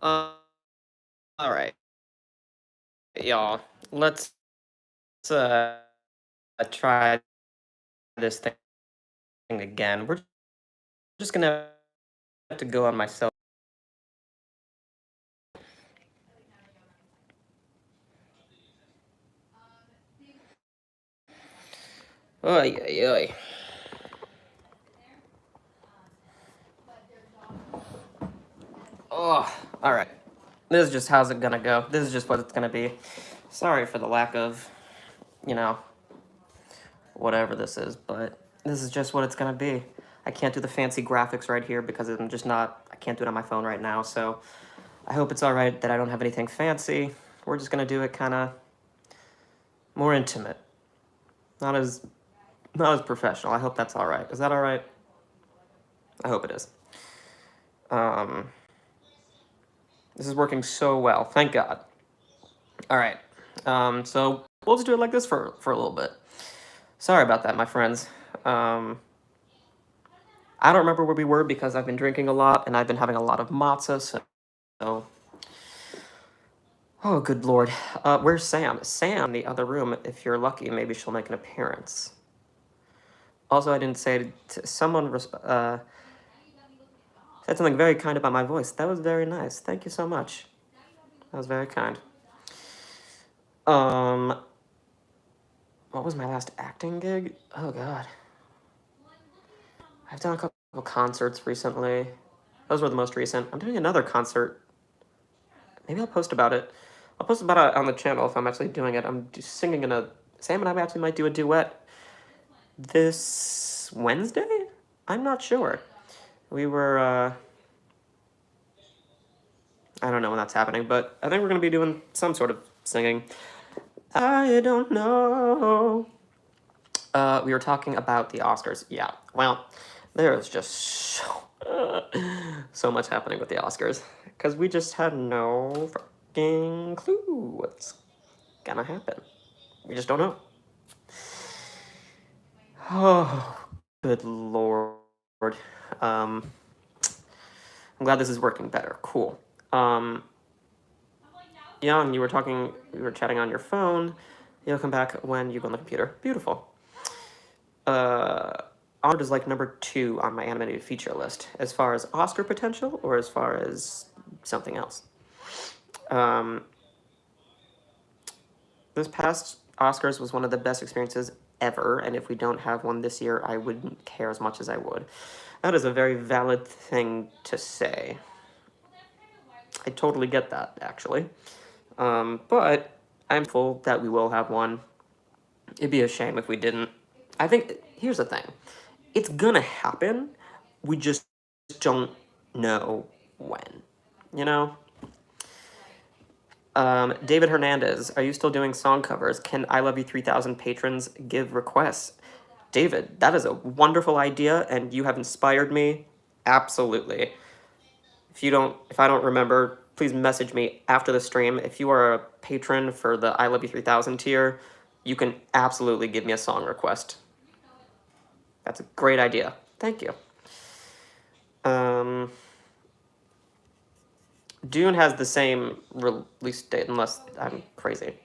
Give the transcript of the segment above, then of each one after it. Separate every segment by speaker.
Speaker 1: Uh, all right, y'all. Let's uh try this thing again. We're just gonna have to go on my cell. Oy, oy, oy. Oh, all right. This is just how's it gonna go. This is just what it's gonna be. Sorry for the lack of, you know, whatever this is, but this is just what it's gonna be. I can't do the fancy graphics right here because I'm just not. I can't do it on my phone right now. So I hope it's all right that I don't have anything fancy. We're just gonna do it kind of more intimate, not as not as professional. I hope that's all right. Is that all right? I hope it is. Um, this is working so well. Thank God. All right. So we'll just do it like this for a little bit. Sorry about that, my friends. Um, I don't remember where we were because I've been drinking a lot and I've been having a lot of matzah. So, oh, good lord. Where's Sam? Sam, in the other room. If you're lucky, maybe she'll make an appearance. Also, I didn't say someone said something very kind about my voice. That was very nice. Thank you so much. That was very kind. Um, what was my last acting gig? Oh God, I've done a couple concerts recently. Those were the most recent. I'm doing another concert. Maybe I'll post about it. I'll post about it on the channel if I'm actually doing it. I'm singing in a. Sam and I actually might do a duet this Wednesday. I'm not sure. We were. I don't know when that's happening, but I think we're gonna be doing some sort of singing. I don't know. We were talking about the Oscars. Yeah. Well, there is just so much happening with the Oscars because we just had no fucking clue what's gonna happen. We just don't know. Oh, good lord. Um, I'm glad this is working better. Cool. Young, you were talking, you were chatting on your phone. You'll come back when you go on the computer. Beautiful. Onward is like number 2 on my animated feature list, as far as Oscar potential or as far as something else. Um, this past Oscars was one of the best experiences ever, and if we don't have one this year, I wouldn't care as much as I would. That is a very valid thing to say. I totally get that, actually. But I'm full that we will have one. It'd be a shame if we didn't. I think, here's the thing. It's gonna happen. We just don't know when. You know? David Hernandez, are you still doing song covers? Can I Love You 3000 patrons give requests? David, that is a wonderful idea, and you have inspired me. Absolutely. If I don't remember, please message me after the stream. If you are a patron for the I Love You 3000 tier, you can absolutely give me a song request. That's a great idea. Thank you. Dune has the same release date, unless I'm crazy.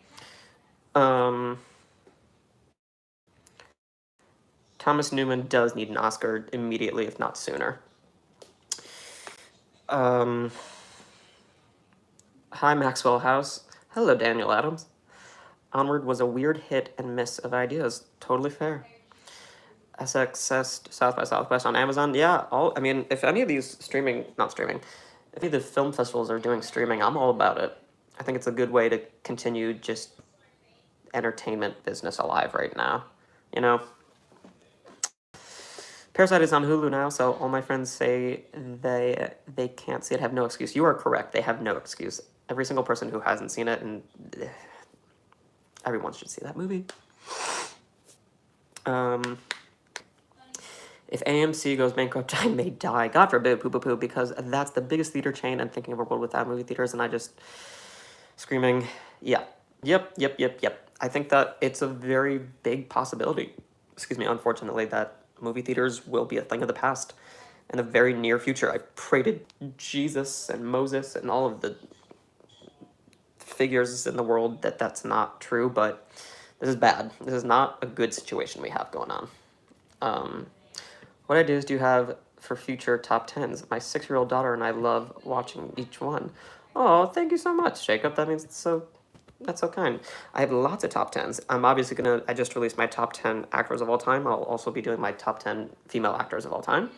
Speaker 1: Thomas Newman does need an Oscar immediately, if not sooner. Hi, Maxwell House. Hello, Daniel Adams. Onward was a weird hit and miss of ideas. Totally fair. SXS South by Southwest on Amazon. Yeah, I mean, if any of these not streaming, if any of the film festivals are doing streaming, I'm all about it. I think it's a good way to continue just entertainment business alive right now. You know? Parasite is on Hulu now, so all my friends say they can't see it have no excuse. You are correct. They have no excuse. Every single person who hasn't seen it, and everyone should see that movie. If AMC goes bankrupt, I may die. God forbid, poo poo poo, because that's the biggest theater chain. I'm thinking of a world without movie theaters, and I just screaming, yeah, yep. I think that it's a very big possibility. Excuse me, unfortunately, that movie theaters will be a thing of the past. in the very near future. I pray to Jesus and Moses and all of the figures in the world that that's not true, but this is bad. This is not a good situation we have going on. What ideas do you have for future top tens? My 6-year-old daughter and I love watching each one. Oh, thank you so much, Jacob. That's so kind. I have lots of top tens. I'm obviously I just released my top 10 actors of all time. I'll also be doing my top 10 female actors of all time.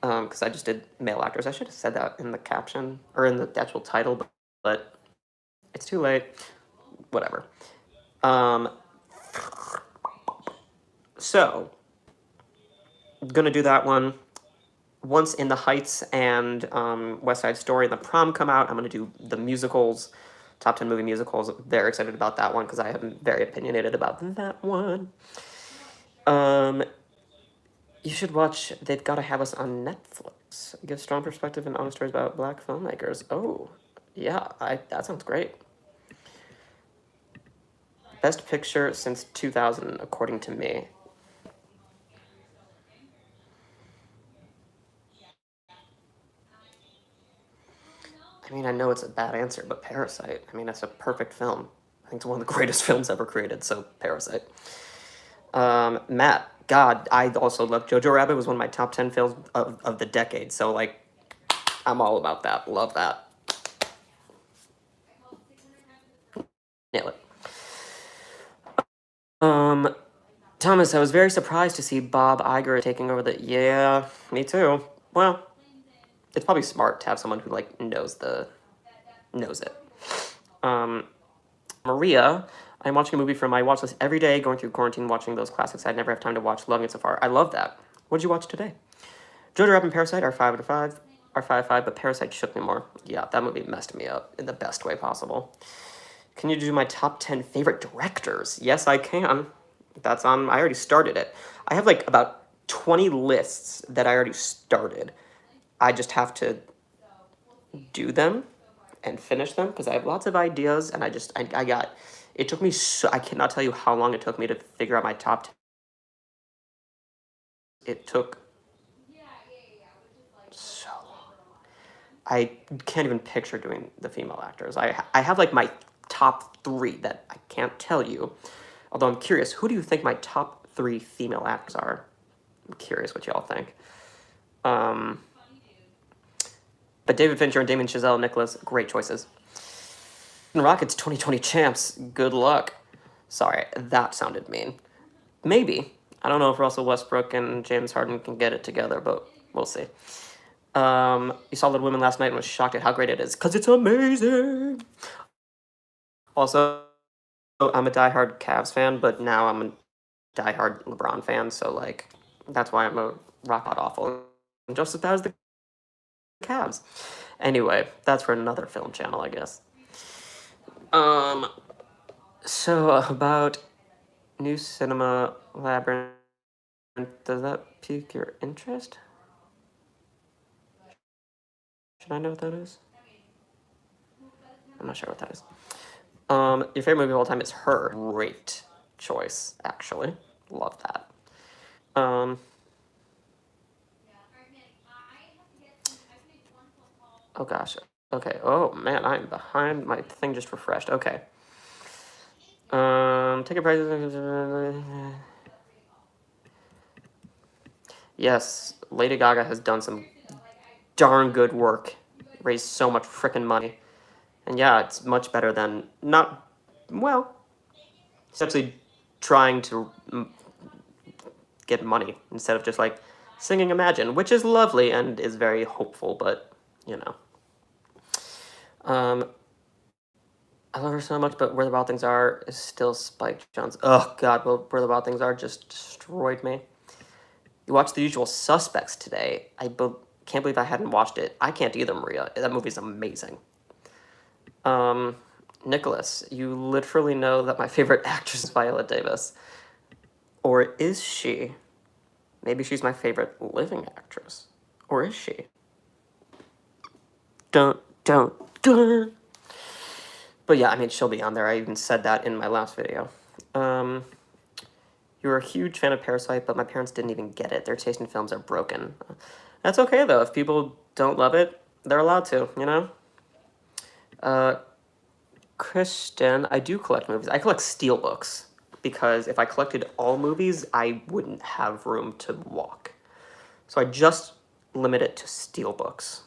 Speaker 1: Because I just did male actors. I should have said that in the caption, or in the actual title, but it's too late. Whatever. So, gonna do that one. Once In the Heights and West Side Story and The Prom come out, I'm gonna do the musicals, top 10 movie musicals. Very excited about that one because I am very opinionated about that one. You should watch They've Gotta Have Us on Netflix. Give strong perspective and honest stories about black filmmakers. Oh, yeah, that sounds great. Best picture since 2000, according to me. I mean, I know it's a bad answer, but Parasite. I mean, that's a perfect film. I think it's one of the greatest films ever created, so Parasite. Matt, God, I also love Jojo Rabbit. Was one of my top 10 films of the decade, so, like, I'm all about that. Love that. Nail it. Thomas, I was very surprised to see Bob Iger taking over the... Yeah, me too. Well, it's probably smart to have someone who, like, knows it. Maria, I'm watching a movie from my watch list every day, going through quarantine, watching those classics I'd never have time to watch, loving it so far. I love that. What did you watch today? Jojo Rabbit and Parasite are 5 out of 5. Are 5 out of 5, but Parasite shook me more. Yeah, that movie messed me up in the best way possible. Can you do my top 10 favorite directors? Yes, I can. I already started it. I have like about 20 lists that I already started. I just have to do them and finish them because I have lots of ideas and it took me I cannot tell you how long it took me to figure out my top 10. It took so long. I can't even picture doing the female actors. I have like my top 3 that I can't tell you. Although I'm curious, who do you think my top 3 female actors are? I'm curious what y'all think. But David Fincher and Damien Chazelle, Nicholas, great choices. And Rockets 2020 champs, good luck. Sorry, that sounded mean. Maybe. I don't know if Russell Westbrook and James Harden can get it together, but we'll see. You saw Little Women last night and was shocked at how great it is, because it's amazing. Also, I'm a diehard Cavs fan, but now I'm a diehard LeBron fan, so, like, that's why I'm a rock hot awful. And just as bad as the Cavs. Anyway, that's for another film channel, I guess. So about New Cinema Labyrinth, does that pique your interest? Should I know what that is? I'm not sure what that is. Your favorite movie of all time is Her. Great choice, actually. Love that. Oh gosh. Okay. Oh man, I'm behind. My thing just refreshed. Okay. Ticket prices. Yes, Lady Gaga has done some darn good work. Raised so much frickin' money. And yeah, it's much better than it's actually trying to get money instead of just like singing Imagine, which is lovely and is very hopeful, but you know. I love her so much, but Where the Wild Things Are is still Spike Jonze. Oh God, Where the Wild Things Are just destroyed me. You watched The Usual Suspects today. Can't believe I hadn't watched it. I can't either, Maria. That movie's amazing. Nicholas, you literally know that my favorite actress is Viola Davis. Or is she? Maybe she's my favorite living actress. Or is she? Dun. But yeah, I mean, she'll be on there. I even said that in my last video. You're a huge fan of Parasite, but my parents didn't even get it. Their taste in films are broken. That's okay, though. If people don't love it, they're allowed to, you know? Christian, I do collect movies. I collect steelbooks because if I collected all movies, I wouldn't have room to walk. So I just limit it to steelbooks.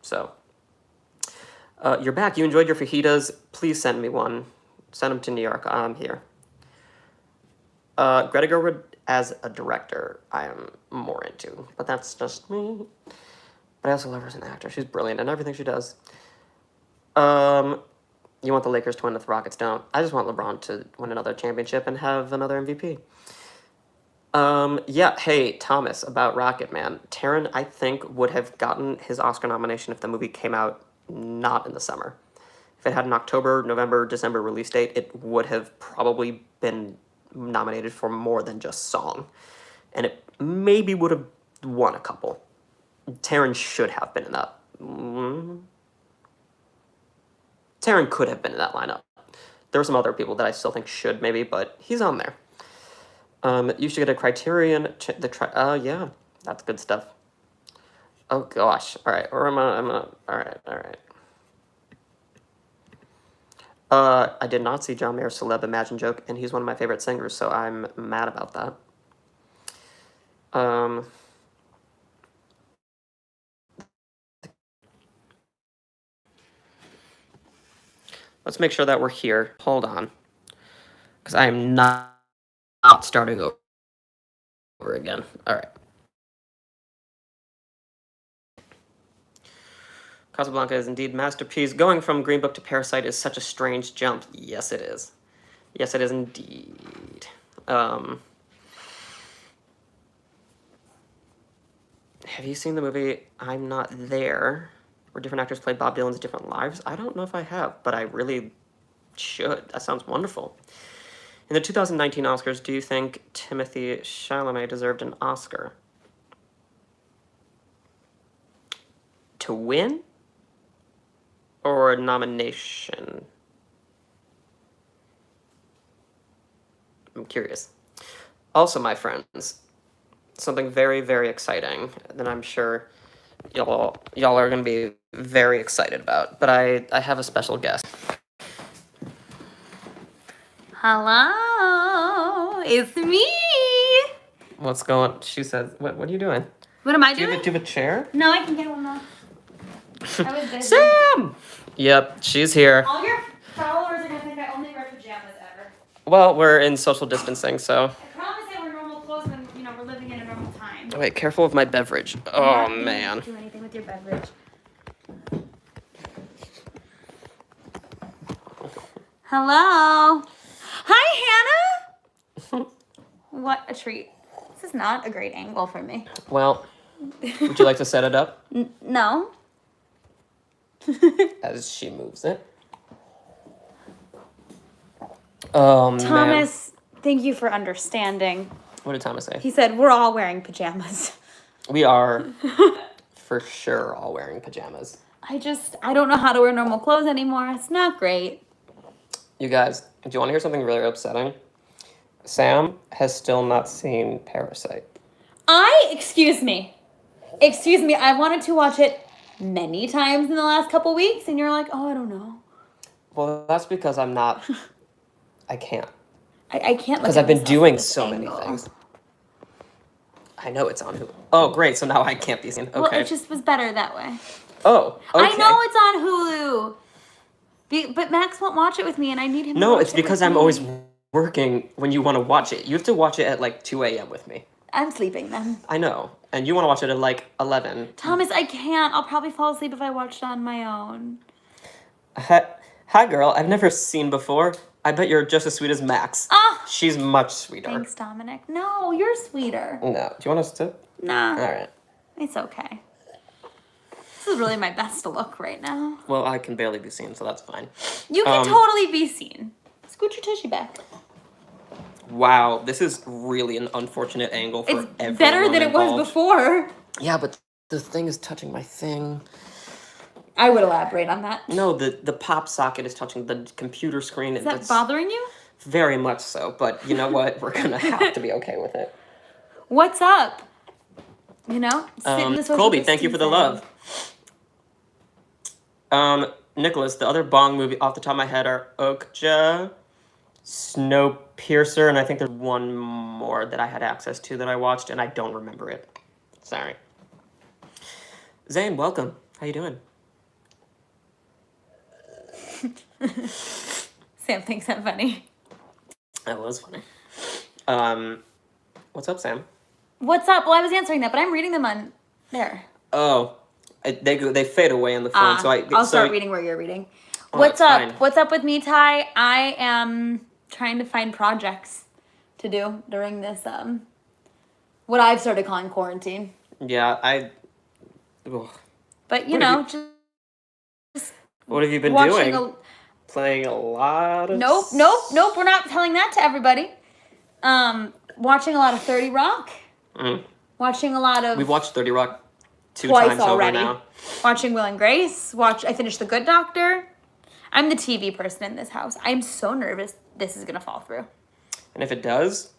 Speaker 1: So you're back. You enjoyed your fajitas. Please send me one. Send them to New York. I'm here. Greta Gerwig as a director, I am more into, but that's just me. But I also love her as an actor. She's brilliant in everything she does. You want the Lakers to win if the Rockets don't. I just want LeBron to win another championship and have another MVP. Yeah, hey, Thomas, about Rocket Man. Taron, I think, would have gotten his Oscar nomination if the movie came out not in the summer. If it had an October, November, December release date, it would have probably been nominated for more than just song. And it maybe would have won a couple. Taron should have been in that. Taron could have been in that lineup. There were some other people that I still think should maybe, but he's on there. You should get a Criterion. Yeah, that's good stuff. Oh gosh. All right. Or all right. I did not see John Mayer's Celeb Imagine joke, and he's one of my favorite singers, so I'm mad about that. Let's make sure that we're here. Hold on. Because I am not starting over again. All right. Casablanca is indeed masterpiece. Going from Green Book to Parasite is such a strange jump. Yes, it is. Yes, it is indeed. Have you seen the movie I'm Not There, where different actors play Bob Dylan's different lives? I don't know if I have, but I really should. That sounds wonderful. In the 2019 Oscars, do you think Timothée Chalamet deserved an Oscar? To win? Or a nomination? I'm curious. Also, my friends, something very, very exciting that I'm sure y'all are going to be very excited about. But I have a special guest.
Speaker 2: Hello, it's me.
Speaker 1: What's going? She says, "What are you doing?
Speaker 2: What am I doing?
Speaker 1: Do you have a chair?"
Speaker 2: No, I can get one off. I was busy.
Speaker 1: Sam. Yep, she's here.
Speaker 2: All your followers are gonna think I only wear pajamas ever.
Speaker 1: Well, we're in social distancing, so.
Speaker 2: I promise they were normal clothes when we're living in a normal time.
Speaker 1: Wait, careful with my beverage. Oh man.
Speaker 2: Do anything with your beverage. Hello. Hi, Hannah. What a treat. This is not a great angle for me.
Speaker 1: Well, would you like to set it up?
Speaker 2: No.
Speaker 1: As she moves it. Oh,
Speaker 2: Thomas, thank you for understanding.
Speaker 1: What did Thomas say?
Speaker 2: He said, we're all wearing pajamas.
Speaker 1: We are for sure all wearing pajamas.
Speaker 2: I don't know how to wear normal clothes anymore. It's not great.
Speaker 1: You guys, do you want to hear something really upsetting? Sam has still not seen Parasite.
Speaker 2: Excuse me, I wanted to watch it many times in the last couple weeks, and you're like, oh, I don't know.
Speaker 1: Well, that's because I can't.
Speaker 2: I can't.
Speaker 1: Because I've been doing so many things. I know it's on Hulu. Oh, great. So now I can't be seen. Okay.
Speaker 2: Well, it just was better that way.
Speaker 1: Oh, okay.
Speaker 2: I know it's on Hulu. But Max won't watch it with me, and I need him to watch it.
Speaker 1: No, it's because I'm always working when you want to watch it. You have to watch it at like 2 a.m. with me.
Speaker 2: I'm sleeping then.
Speaker 1: I know. And you want to watch it at like 11.
Speaker 2: Thomas, I can't. I'll probably fall asleep if I watch it on my own.
Speaker 1: Hi, girl. I've never seen before. I bet you're just as sweet as Max.
Speaker 2: Oh,
Speaker 1: she's much sweeter.
Speaker 2: Thanks, Dominic. No, you're sweeter.
Speaker 1: No. Do you want us to?
Speaker 2: Nah.
Speaker 1: All right.
Speaker 2: It's okay. This is really my best look right now.
Speaker 1: Well, I can barely be seen, so that's fine.
Speaker 2: You can totally be seen. Scoot your tushy back.
Speaker 1: Wow, this is really an unfortunate angle for everyone.
Speaker 2: It's better than it was before.
Speaker 1: Yeah, but the thing is touching my thing.
Speaker 2: I would elaborate on that.
Speaker 1: No, the pop socket is touching the computer screen.
Speaker 2: Is that bothering you?
Speaker 1: Very much so, but you know what? We're gonna have to be okay with it.
Speaker 2: What's up? You know, sit in the social
Speaker 1: Colby, thank you for the
Speaker 2: distancing.
Speaker 1: love. Nicholas, the other Bong movie off the top of my head are Okja, Snowpiercer, and I think there's one more that I had access to that I watched, and I don't remember it. Sorry. Zane, welcome. How you doing?
Speaker 2: Sam thinks I'm funny.
Speaker 1: That was funny. What's up, Sam?
Speaker 2: What's up? Well, I was answering that, but I'm reading them on there.
Speaker 1: Oh, they fade away on the phone, so
Speaker 2: I'll start reading where you're reading.
Speaker 1: Oh,
Speaker 2: What's
Speaker 1: that's
Speaker 2: up?
Speaker 1: fine.
Speaker 2: What's up with me, Ty? I am trying to find projects to do during this what I've started calling quarantine.
Speaker 1: Yeah, ugh.
Speaker 2: But you
Speaker 1: What
Speaker 2: know,
Speaker 1: have
Speaker 2: just
Speaker 1: What have you been
Speaker 2: watching
Speaker 1: doing? Playing a lot of...
Speaker 2: Nope. We're not telling that to everybody. Watching a lot of 30 Rock.
Speaker 1: Mm.
Speaker 2: Watching a lot of...
Speaker 1: We've watched 30 Rock
Speaker 2: twice
Speaker 1: times
Speaker 2: already.
Speaker 1: over now.
Speaker 2: Watching Will and Grace. I finished The Good Doctor. I'm the TV person in this house. I'm so nervous this is going to fall through.
Speaker 1: And if it does,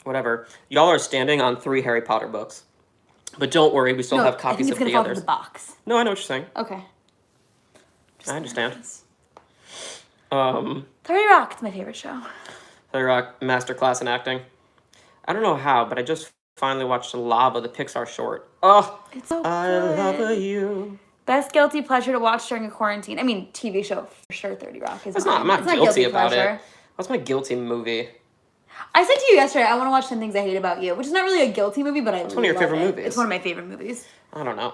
Speaker 1: whatever. Y'all are standing on 3 Harry Potter books. But don't worry, we still have copies of the
Speaker 2: I think it's going to fall
Speaker 1: others.
Speaker 2: through the box.
Speaker 1: No, I know what you're saying.
Speaker 2: Okay.
Speaker 1: I understand.
Speaker 2: 30 Rock, it's my favorite show.
Speaker 1: 30 Rock, masterclass in acting. I don't know how, but I just finally watched Lava, the Pixar short. Oh,
Speaker 2: It's so
Speaker 1: I
Speaker 2: good.
Speaker 1: love you.
Speaker 2: Best guilty pleasure to watch during a quarantine. I mean, TV show for sure. 30 Rock is.
Speaker 1: I'm not guilty about it. What's my guilty movie?
Speaker 2: I said to you yesterday, I want to watch 10 Things I Hate About You, which is not really a guilty movie, but it's
Speaker 1: one of your favorite movies.
Speaker 2: It's one of my favorite movies.
Speaker 1: I don't know.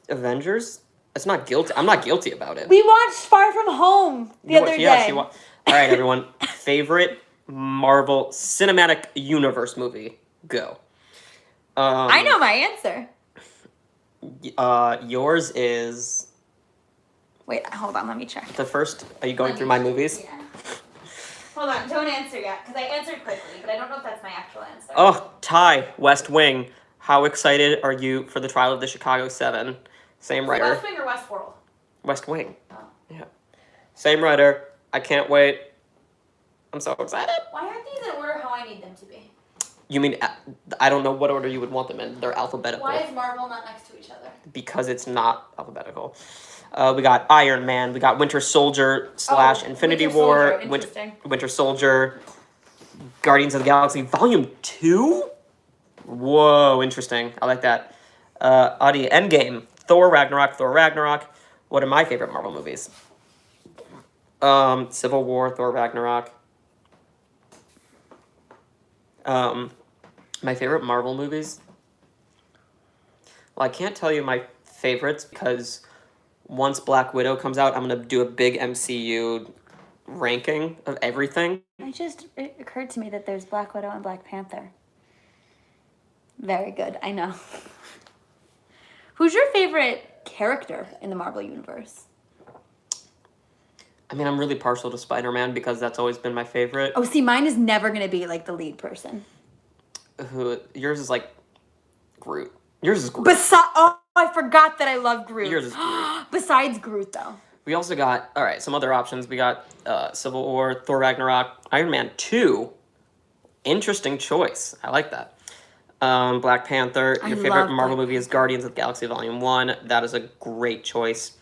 Speaker 1: Avengers? It's not guilty. I'm not guilty about it.
Speaker 2: We watched Far From Home the other day.
Speaker 1: All right, everyone. Favorite Marvel Cinematic Universe movie? Go.
Speaker 2: I know my answer.
Speaker 1: Yours is...
Speaker 2: Wait, hold on. Let me check.
Speaker 1: The first... Are you going through my movies?
Speaker 2: Yeah. Hold on. Don't answer yet, because I answered quickly, but I don't know if that's my actual answer.
Speaker 1: Oh, Ty, West Wing. How excited are you for the trial of the Chicago 7? Same writer.
Speaker 2: West Wing or Westworld?
Speaker 1: West Wing.
Speaker 2: Oh.
Speaker 1: Yeah. Same writer. I can't wait. I'm so excited.
Speaker 2: Why aren't these in order how I need them to be?
Speaker 1: You mean, I don't know what order you would want them in. They're alphabetical.
Speaker 2: Why is Marvel not next to each other?
Speaker 1: Because it's not alphabetical. We got Iron Man. We got Winter Soldier / Infinity War. Winter Soldier. Guardians of the Galaxy Volume 2? Whoa, interesting. I like that. Audi, Endgame. Thor Ragnarok. What are my favorite Marvel movies? Civil War, Thor Ragnarok. My favorite Marvel movies? Well, I can't tell you my favorites because once Black Widow comes out, I'm going to do a big MCU ranking of everything.
Speaker 2: It occurred to me that there's Black Widow and Black Panther. Very good, I know. Who's your favorite character in the Marvel Universe?
Speaker 1: I mean, I'm really partial to Spider-Man because that's always been my favorite.
Speaker 2: Oh, see, mine is never going to be, like, the lead person.
Speaker 1: Yours is, like, Groot. Yours is Groot.
Speaker 2: I forgot that I love Groot.
Speaker 1: Yours is Groot.
Speaker 2: Besides Groot, though.
Speaker 1: We also got, all right, some other options. We got Civil War, Thor Ragnarok, Iron Man 2. Interesting choice. I like that. Black Panther. Your favorite Marvel movie is Guardians of the Galaxy Volume 1. That is a great choice.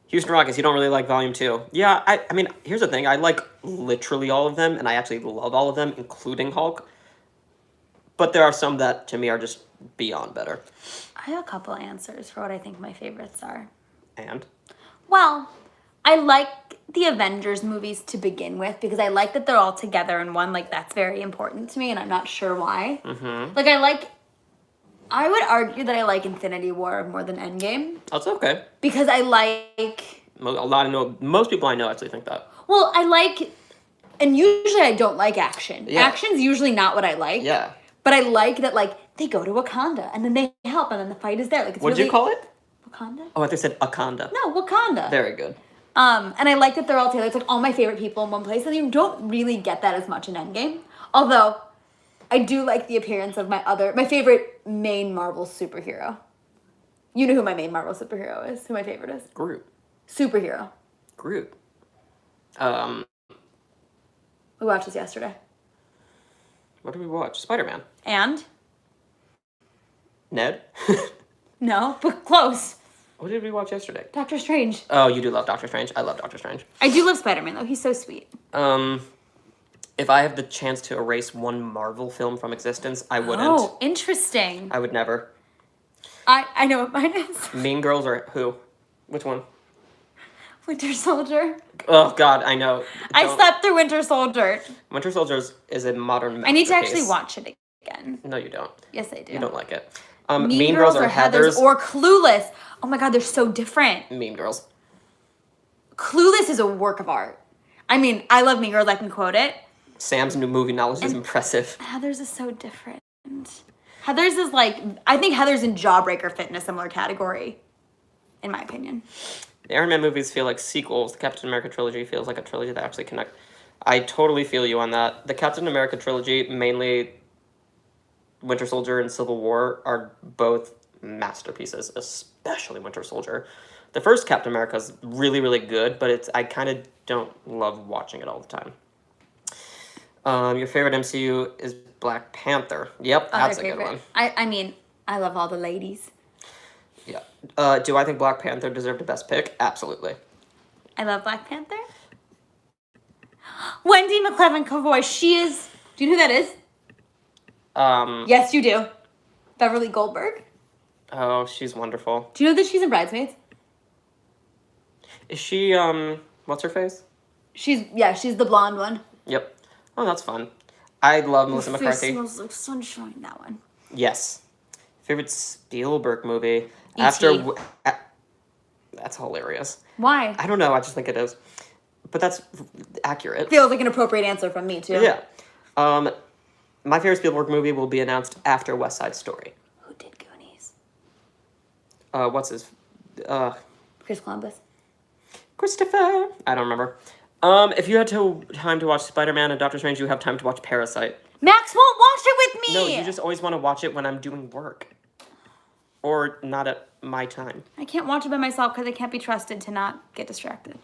Speaker 1: Houston Rockets, you don't really like Volume 2. Yeah, I mean, here's the thing. I like literally all of them, and I actually love all of them, including Hulk. But there are some that, to me, are just beyond better.
Speaker 2: I have a couple answers for what I think my favorites are.
Speaker 1: And?
Speaker 2: Well, I like the Avengers movies to begin with because I like that they're all together in one. Like, that's very important to me, and I'm not sure why.
Speaker 1: Mm-hmm.
Speaker 2: Like, I would argue that I like Infinity War more than Endgame.
Speaker 1: That's okay.
Speaker 2: Because I like...
Speaker 1: Most people I know actually think that.
Speaker 2: Well, I like... And usually I don't like action.
Speaker 1: Yeah.
Speaker 2: Action's usually not what I like.
Speaker 1: Yeah.
Speaker 2: But I like that, like, they go to Wakanda, and then they help, and then the fight is there. Like, it's
Speaker 1: What'd you call it?
Speaker 2: Wakanda?
Speaker 1: Oh, I thought you said Akanda.
Speaker 2: No, Wakanda.
Speaker 1: Very good.
Speaker 2: And I like that they're all together. It's like all my favorite people in one place, and you don't really get that as much in Endgame. Although, I do like the appearance of my favorite main Marvel superhero. You know who my main Marvel superhero is, who my favorite is?
Speaker 1: Groot.
Speaker 2: Superhero.
Speaker 1: Groot.
Speaker 2: We watched this yesterday.
Speaker 1: What did we watch? Spider-Man.
Speaker 2: And?
Speaker 1: Ned?
Speaker 2: No, but close.
Speaker 1: What did we watch yesterday?
Speaker 2: Doctor Strange.
Speaker 1: Oh, you do love Doctor Strange. I love Doctor Strange.
Speaker 2: I do love Spider-Man, though. He's so sweet.
Speaker 1: If I have the chance to erase one Marvel film from existence, I wouldn't.
Speaker 2: Oh, interesting.
Speaker 1: I would never.
Speaker 2: I know what mine is.
Speaker 1: Mean Girls or who? Which one?
Speaker 2: Winter Soldier.
Speaker 1: Oh, God, I know.
Speaker 2: I slept through Winter Soldier.
Speaker 1: Winter Soldier is a modern masterpiece.
Speaker 2: I need to actually watch it again.
Speaker 1: No, you don't.
Speaker 2: Yes, I do.
Speaker 1: You don't like it.
Speaker 2: Mean Girls or Heathers or Clueless. Oh my God, they're so different.
Speaker 1: Mean Girls.
Speaker 2: Clueless is a work of art. I mean, I love Mean Girls. I can quote it.
Speaker 1: Sam's new movie knowledge is impressive.
Speaker 2: Heathers is so different. Heathers is like, I think Heathers and Jawbreaker fit in a similar category, in my opinion.
Speaker 1: The Iron Man movies feel like sequels. The Captain America trilogy feels like a trilogy that actually connect. I totally feel you on that. The Captain America trilogy, mainly Winter Soldier and Civil War, are both masterpieces, especially Winter Soldier. The first Captain America is really, really good, but I kind of don't love watching it all the time. Your favorite MCU is Black Panther. Yep, that's a good one.
Speaker 2: I mean, I love all the ladies.
Speaker 1: Yeah. Do I think Black Panther deserved the best pick? Absolutely.
Speaker 2: I love Black Panther. Wendy McLevin-Cavoy, she is... Do you know who that is? Yes, you do. Beverly Goldberg.
Speaker 1: Oh, she's wonderful.
Speaker 2: Do you know that she's in Bridesmaids?
Speaker 1: Is she, what's her face?
Speaker 2: She's the blonde one.
Speaker 1: Yep. Oh, that's fun. I love Melissa McCarthy.
Speaker 2: Face smells like sunshine, that one.
Speaker 1: Yes. Favorite Spielberg movie?
Speaker 2: E.T.
Speaker 1: That's hilarious.
Speaker 2: Why?
Speaker 1: I don't know. I just think it is. But that's accurate.
Speaker 2: Feels like an appropriate answer from me, too.
Speaker 1: Yeah. My favorite Spielberg movie will be announced after West Side Story.
Speaker 2: Who did Goonies?
Speaker 1: What's his...
Speaker 2: Chris Columbus.
Speaker 1: Christopher. I don't remember. If you had time to watch Spider-Man and Doctor Strange, you have time to watch Parasite.
Speaker 2: Max won't watch it with me!
Speaker 1: No, you just always want to watch it when I'm doing work. Or not at my time.
Speaker 2: I can't watch it by myself because I can't be trusted to not get distracted.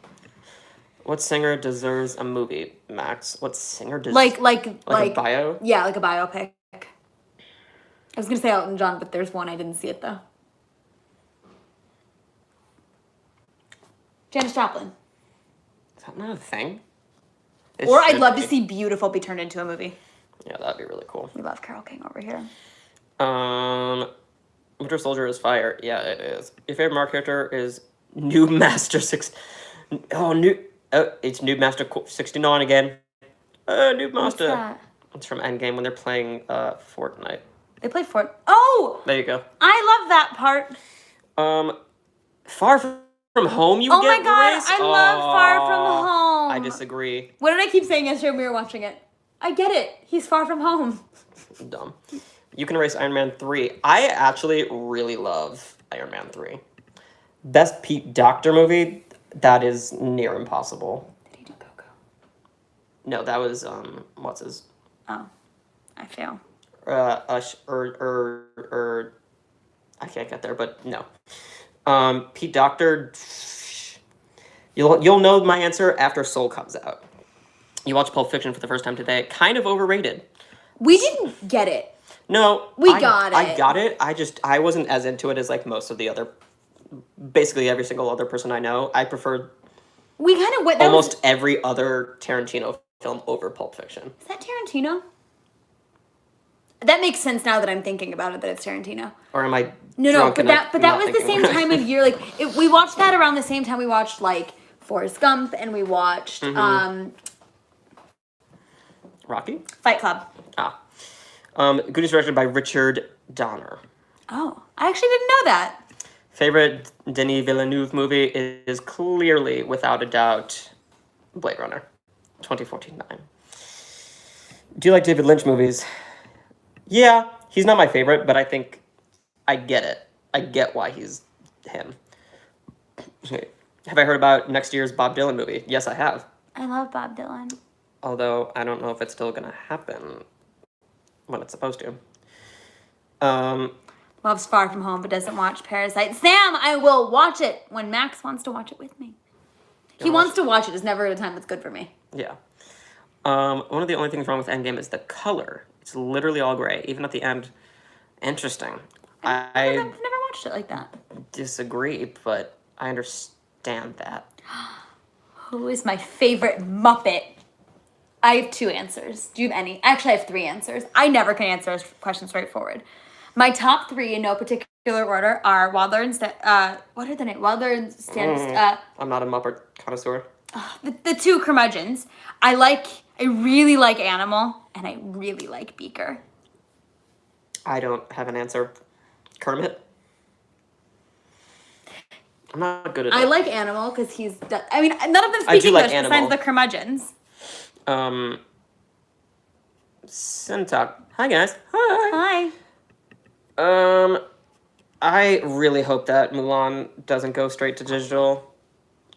Speaker 1: What singer deserves a movie, Max? What singer deserves...
Speaker 2: Like
Speaker 1: a bio?
Speaker 2: Yeah, like a biopic. I was going to say Elton John, but there's one. I didn't see it, though. Janis Joplin.
Speaker 1: Is that not a thing?
Speaker 2: Or I'd love to see Beautiful be turned into a movie.
Speaker 1: Yeah, that'd be really cool.
Speaker 2: We love Carole King over here.
Speaker 1: Winter Soldier is fire. Yeah, it is. Your favorite Marvel character is Noob Master 6... it's Noob Master 69 again. Noob Master.
Speaker 2: What's that?
Speaker 1: It's from Endgame when they're playing Fortnite.
Speaker 2: They played Fortnite. Oh!
Speaker 1: There you go.
Speaker 2: I love that part.
Speaker 1: Far From Home, you
Speaker 2: Oh
Speaker 1: get
Speaker 2: my god,
Speaker 1: erased?
Speaker 2: I love Far From Home.
Speaker 1: I disagree.
Speaker 2: What did I keep saying yesterday when we were watching it? I get it. He's far from home.
Speaker 1: Dumb. You can erase Iron Man 3. I actually really love Iron Man 3. Best Pete Doctor movie, that is near impossible.
Speaker 2: Did he do Coco?
Speaker 1: No, that was, what's his?
Speaker 2: Oh, I fail.
Speaker 1: I can't get there, but no. Pete Docter, you'll know my answer after Soul comes out. You watched Pulp Fiction for the first time today. Kind of overrated.
Speaker 2: We didn't get it.
Speaker 1: No.
Speaker 2: We got it.
Speaker 1: I got it. I wasn't as into it as like most of the other, basically every single other person I know. I preferred
Speaker 2: We kind of went...
Speaker 1: almost every other Tarantino film over Pulp Fiction.
Speaker 2: Is that Tarantino? That makes sense now that I'm thinking about it, that it's Tarantino.
Speaker 1: Or am I
Speaker 2: No, but
Speaker 1: drunk
Speaker 2: that was the same time of year. Like, we watched that around the same time we watched, like, Forrest Gump, and we watched,
Speaker 1: Rocky?
Speaker 2: Fight Club.
Speaker 1: Goonies directed by Richard Donner.
Speaker 2: Oh, I actually didn't know that.
Speaker 1: Favorite Denis Villeneuve movie is clearly, without a doubt, Blade Runner, 2049. Do you like David Lynch movies? Yeah, he's not my favorite, but I think I get it. I get why he's him. Have I heard about next year's Bob Dylan movie? Yes, I have.
Speaker 2: I love Bob Dylan.
Speaker 1: Although, I don't know if it's still going to happen when it's supposed to.
Speaker 2: Loves Far From Home, but doesn't watch Parasite. Sam, I will watch it when Max wants to watch it with me. He wants to watch it, just never at a time that's good for me.
Speaker 1: Yeah. One of the only things wrong with Endgame is the color. It's literally all gray, even at the end. Interesting.
Speaker 2: I've
Speaker 1: I
Speaker 2: never watched it like that.
Speaker 1: disagree, but I understand that.
Speaker 2: Who is my favorite Muppet? I have 2 answers. Do you have any? Actually, I have 3 answers. I never can answer a question straightforward. My top 3 in no particular order are Wilder and what are the names? Wilder and Stan.
Speaker 1: I'm not a Muppet connoisseur.
Speaker 2: The 2 curmudgeons. I really like Animal, and I really like Beaker.
Speaker 1: I don't have an answer. Kermit? I'm not good at it.
Speaker 2: I like Animal because I mean, none of them
Speaker 1: I
Speaker 2: speak
Speaker 1: do like
Speaker 2: English
Speaker 1: Animal.
Speaker 2: besides the curmudgeons.
Speaker 1: Syntac. Hi, guys. Hi.
Speaker 2: Hi.
Speaker 1: I really hope that Mulan doesn't go straight to digital.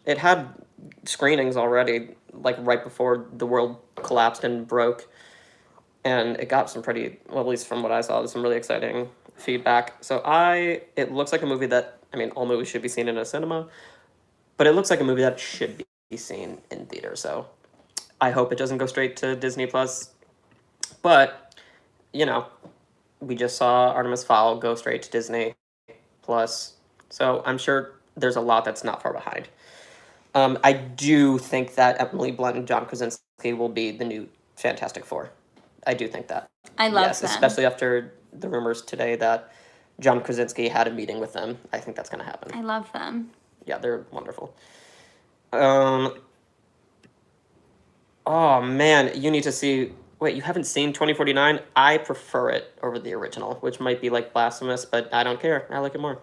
Speaker 1: It had screenings already, like right before the world collapsed and broke. And it got some pretty, well, at least from what I saw, some really exciting feedback. So it looks like a movie that, I mean, all movies should be seen in a cinema, but it looks like a movie that should be seen in theater. So I hope it doesn't go straight to Disney Plus. But, you know, we just saw Artemis Fowl go straight to Disney Plus. So I'm sure there's a lot that's not far behind. I do think that Emily Blunt and John Krasinski will be the new Fantastic Four. I do think that.
Speaker 2: I love them.
Speaker 1: Especially after the rumors today that John Krasinski had a meeting with them. I think that's going to happen.
Speaker 2: I love them.
Speaker 1: Yeah, they're wonderful. Oh, man, you need to see... Wait, you haven't seen 2049? I prefer it over the original, which might be, like, blasphemous, but I don't care. I like it more.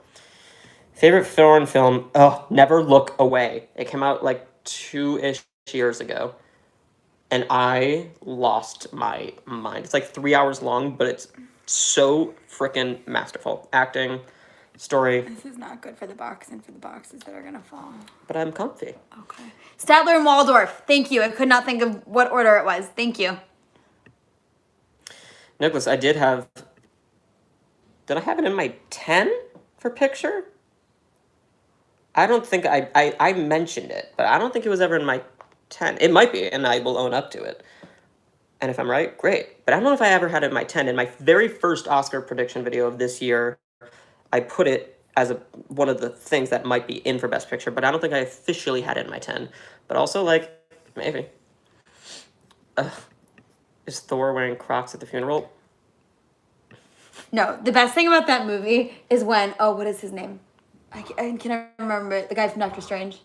Speaker 1: Favorite foreign film? Oh, Never Look Away. It came out, like, 2-ish years ago. And I lost my mind. It's like 3 hours long, but it's so freaking masterful. Acting, story.
Speaker 2: This is not good for the box and for the boxes that are going to fall.
Speaker 1: But I'm comfy.
Speaker 2: Okay. Statler and Waldorf. Thank you. I could not think of what order it was. Thank you.
Speaker 1: Nicholas, did I have it in my 10 for picture? I don't think I mentioned it, but I don't think it was ever in my 10. It might be, and I will own up to it. And if I'm right, great. But I don't know if I ever had it in my 10. In my very first Oscar prediction video of this year, I put it as one of the things that might be in for Best Picture, but I don't think I officially had it in my 10. But also, like, maybe. Is Thor wearing Crocs at the funeral?
Speaker 2: No, the best thing about that movie is when, what is his name? I can't remember it. The guy from Doctor Strange.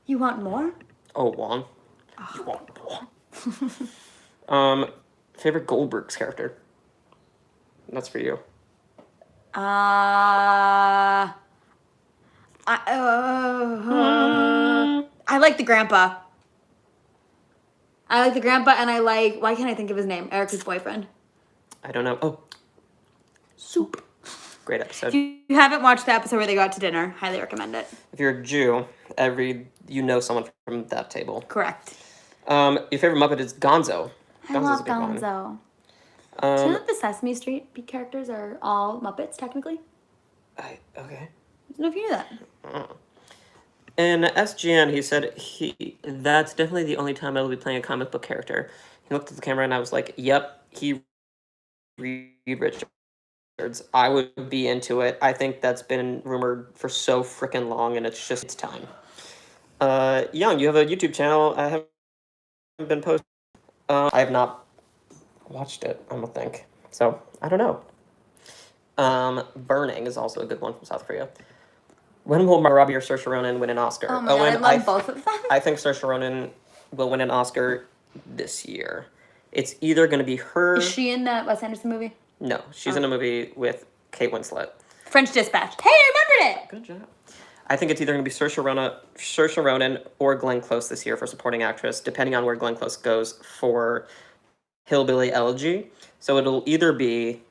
Speaker 2: You want more?
Speaker 1: Oh, Wong. Oh. You want more? Favorite Goldberg's character? That's for you.
Speaker 2: I like the grandpa. And I like, why can't I think of his name? Erica's boyfriend.
Speaker 1: I don't know. Oh. Soup. Great episode.
Speaker 2: If you haven't watched the episode where they go out to dinner, highly recommend it.
Speaker 1: If you're a Jew, you know someone from that table.
Speaker 2: Correct.
Speaker 1: Your favorite Muppet is Gonzo.
Speaker 2: I love Gonzo. Do you know that the Sesame Street characters are all Muppets, technically?
Speaker 1: Okay.
Speaker 2: I don't know if you knew that.
Speaker 1: In SGN, he said that's definitely the only time I will be playing a comic book character. He looked at the camera and I was like, yep, Reed Richards. I would be into it. I think that's been rumored for so freaking long, and it's time. Young, you have a YouTube channel. I haven't been posting. I have not watched it, I don't think. So, I don't know. Burning is also a good one from South Korea. When will Margot Robbie or Saoirse Ronan win an Oscar?
Speaker 2: Oh my God, I love both of them.
Speaker 1: I think Saoirse Ronan will win an Oscar this year. It's either going to be her...
Speaker 2: Is she in that Wes Anderson movie?
Speaker 1: No, she's in a movie with Kate Winslet.
Speaker 2: French Dispatch. Hey, I remembered it!
Speaker 1: Good job. I think it's either going to be Saoirse Ronan or Glenn Close this year for supporting actress, depending on where Glenn Close goes for Hillbilly Elegy. So it'll either be,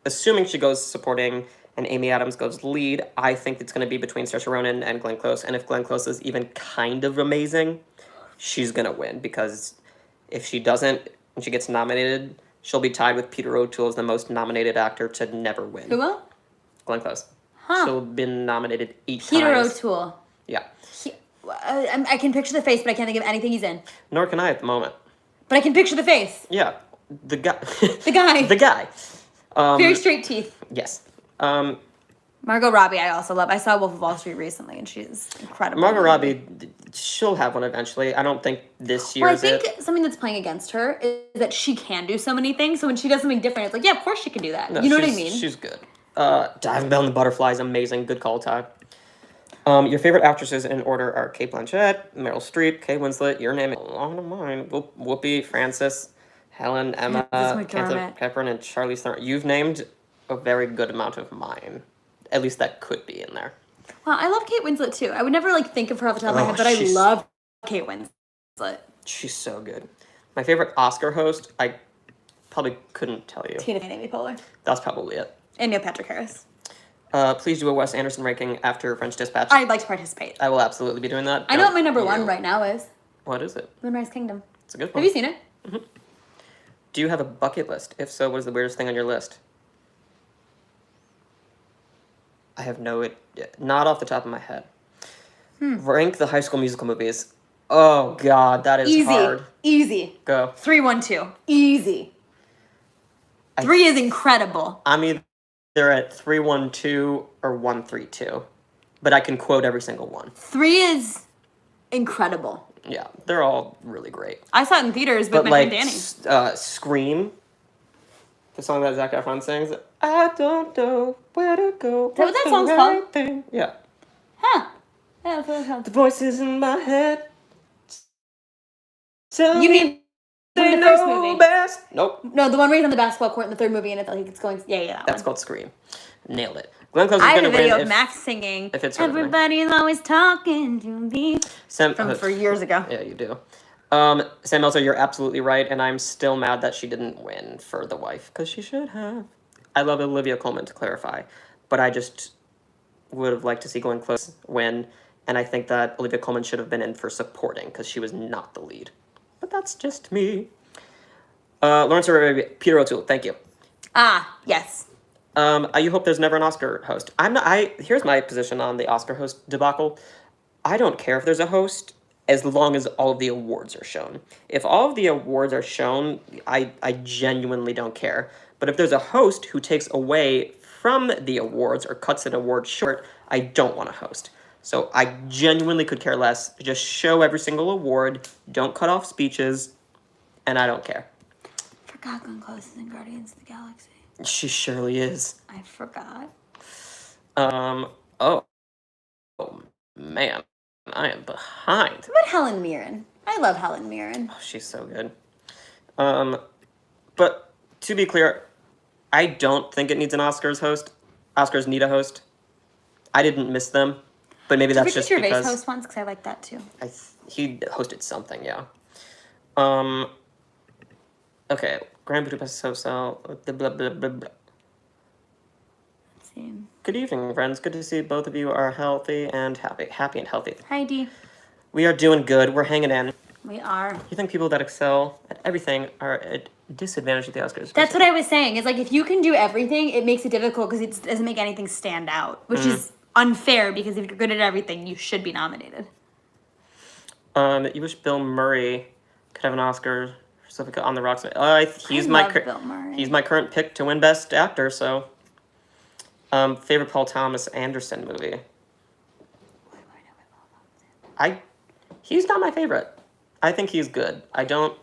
Speaker 1: assuming she goes supporting and Amy Adams goes lead, I think it's going to be between Saoirse Ronan and Glenn Close. And if Glenn Close is even kind of amazing, she's going to win. Because if she doesn't and she gets nominated, she'll be tied with Peter O'Toole as the most nominated actor to never win.
Speaker 2: Who will?
Speaker 1: Glenn Close.
Speaker 2: Huh.
Speaker 1: She'll have been nominated 8 times.
Speaker 2: Peter O'Toole.
Speaker 1: Yeah.
Speaker 2: I can picture the face, but I can't think of anything he's in.
Speaker 1: Nor can I at the moment.
Speaker 2: But I can picture the face.
Speaker 1: Yeah. The guy.
Speaker 2: The guy.
Speaker 1: The guy.
Speaker 2: Very straight teeth.
Speaker 1: Yes.
Speaker 2: Margot Robbie, I also love. I saw Wolf of Wall Street recently, and she's incredible.
Speaker 1: Margot Robbie, she'll have one eventually. I don't think this year
Speaker 2: Well, I think something that's playing against her is that she can do so many things. So when she does something different, it's like, yeah, of course she can do that.
Speaker 1: No,
Speaker 2: you know what I mean?
Speaker 1: She's good. Diving Bell and the Butterfly is amazing. Good call, Ty. Your favorite actresses in order are Cate Blanchett, Meryl Streep, Kate Winslet, your name, along of mine, Whoopi, Frances, Helen, Emma, Katharine Hepburn, and Charlize Theron. You've named a very good amount of mine. At least that could be in there.
Speaker 2: Well, I love Kate Winslet too. I would never think of her off the top of my head, but I love Kate Winslet.
Speaker 1: She's so good. My favorite Oscar host, I probably couldn't tell you.
Speaker 2: Tina Fey and Amy Poehler.
Speaker 1: That's probably it.
Speaker 2: And Neil Patrick Harris.
Speaker 1: Please do a Wes Anderson ranking after French Dispatch.
Speaker 2: I'd like to participate.
Speaker 1: I will absolutely be doing that.
Speaker 2: I know what my number one right now is.
Speaker 1: What is it?
Speaker 2: Moonrise Kingdom.
Speaker 1: It's a good one.
Speaker 2: Have you seen it?
Speaker 1: Mm-hmm. Do you have a bucket list? If so, what is the weirdest thing on your list? I have not off the top of my head. Rank the High School Musical movies. Oh, God, that is hard.
Speaker 2: Easy.
Speaker 1: Go.
Speaker 2: 3, 1, 2. Easy. 3 is incredible.
Speaker 1: I'm either at 3, 1, 2 or 1, 3, 2. But I can quote every single one.
Speaker 2: 3 is incredible.
Speaker 1: Yeah, they're all really great.
Speaker 2: I saw it in theaters with my friend Danny.
Speaker 1: Scream. The song that Zac Efron sings. I don't know where to go.
Speaker 2: Is that what that song's called?
Speaker 1: Thing. Yeah.
Speaker 2: Huh. Yeah, that's what it's called.
Speaker 1: The voices in my head. Tell
Speaker 2: You mean
Speaker 1: they
Speaker 2: the first
Speaker 1: know
Speaker 2: movie?
Speaker 1: best. Nope.
Speaker 2: No, the one where he's on the basketball court in the third movie and it's going. Yeah,
Speaker 1: That's called Scream. Nailed it. Glenn Close is
Speaker 2: I have
Speaker 1: going
Speaker 2: a
Speaker 1: to
Speaker 2: video
Speaker 1: win
Speaker 2: of Max singing.
Speaker 1: If it's
Speaker 2: Everybody's always talking to me. From for years ago.
Speaker 1: Yeah, you do. Sam Meltzer, you're absolutely right, and I'm still mad that she didn't win for The Wife, because she should have. I love Olivia Colman, to clarify, but I just would have liked to see Glenn Close win, and I think that Olivia Colman should have been in for supporting, because she was not the lead. But that's just me. Lawrence Peter O'Toole, thank you.
Speaker 2: Yes.
Speaker 1: You hope there's never an Oscar host. Here's my position on the Oscar host debacle. I don't care if there's a host, as long as all of the awards are shown. If all of the awards are shown, I genuinely don't care. But if there's a host who takes away from the awards or cuts an award short, I don't want to host. So I genuinely could care less. Just show every single award, don't cut off speeches, and I don't care.
Speaker 2: I forgot Glenn Close is in Guardians of the Galaxy.
Speaker 1: She surely is.
Speaker 2: I forgot.
Speaker 1: Oh, man. I am behind.
Speaker 2: What about Helen Mirren? I love Helen Mirren.
Speaker 1: Oh, she's so good. But to be clear, I don't think it needs an Oscars host. Oscars need a host. I didn't miss them, but maybe that's just
Speaker 2: Gervais
Speaker 1: because
Speaker 2: host once, because I like that too.
Speaker 1: He hosted something, yeah. Okay, Grand Budapest Hotel. Blah, blah, blah, blah, blah.
Speaker 2: Let's see.
Speaker 1: Good evening, friends. Good to see both of you are healthy and happy and healthy.
Speaker 2: Hi, Dee.
Speaker 1: We are doing good. We're hanging in.
Speaker 2: We are.
Speaker 1: You think people that excel at everything are at disadvantage at the Oscars?
Speaker 2: That's what I was saying. It's like if you can do everything, it makes it difficult because it doesn't make anything stand out, which is unfair because if you're good at everything, you should be nominated.
Speaker 1: You wish Bill Murray could have an Oscar for something on the Rocks. He's
Speaker 2: Bill Murray.
Speaker 1: He's my current pick to win Best Actor. So, favorite Paul Thomas Anderson movie. He's not my favorite. I think he's good. I don't.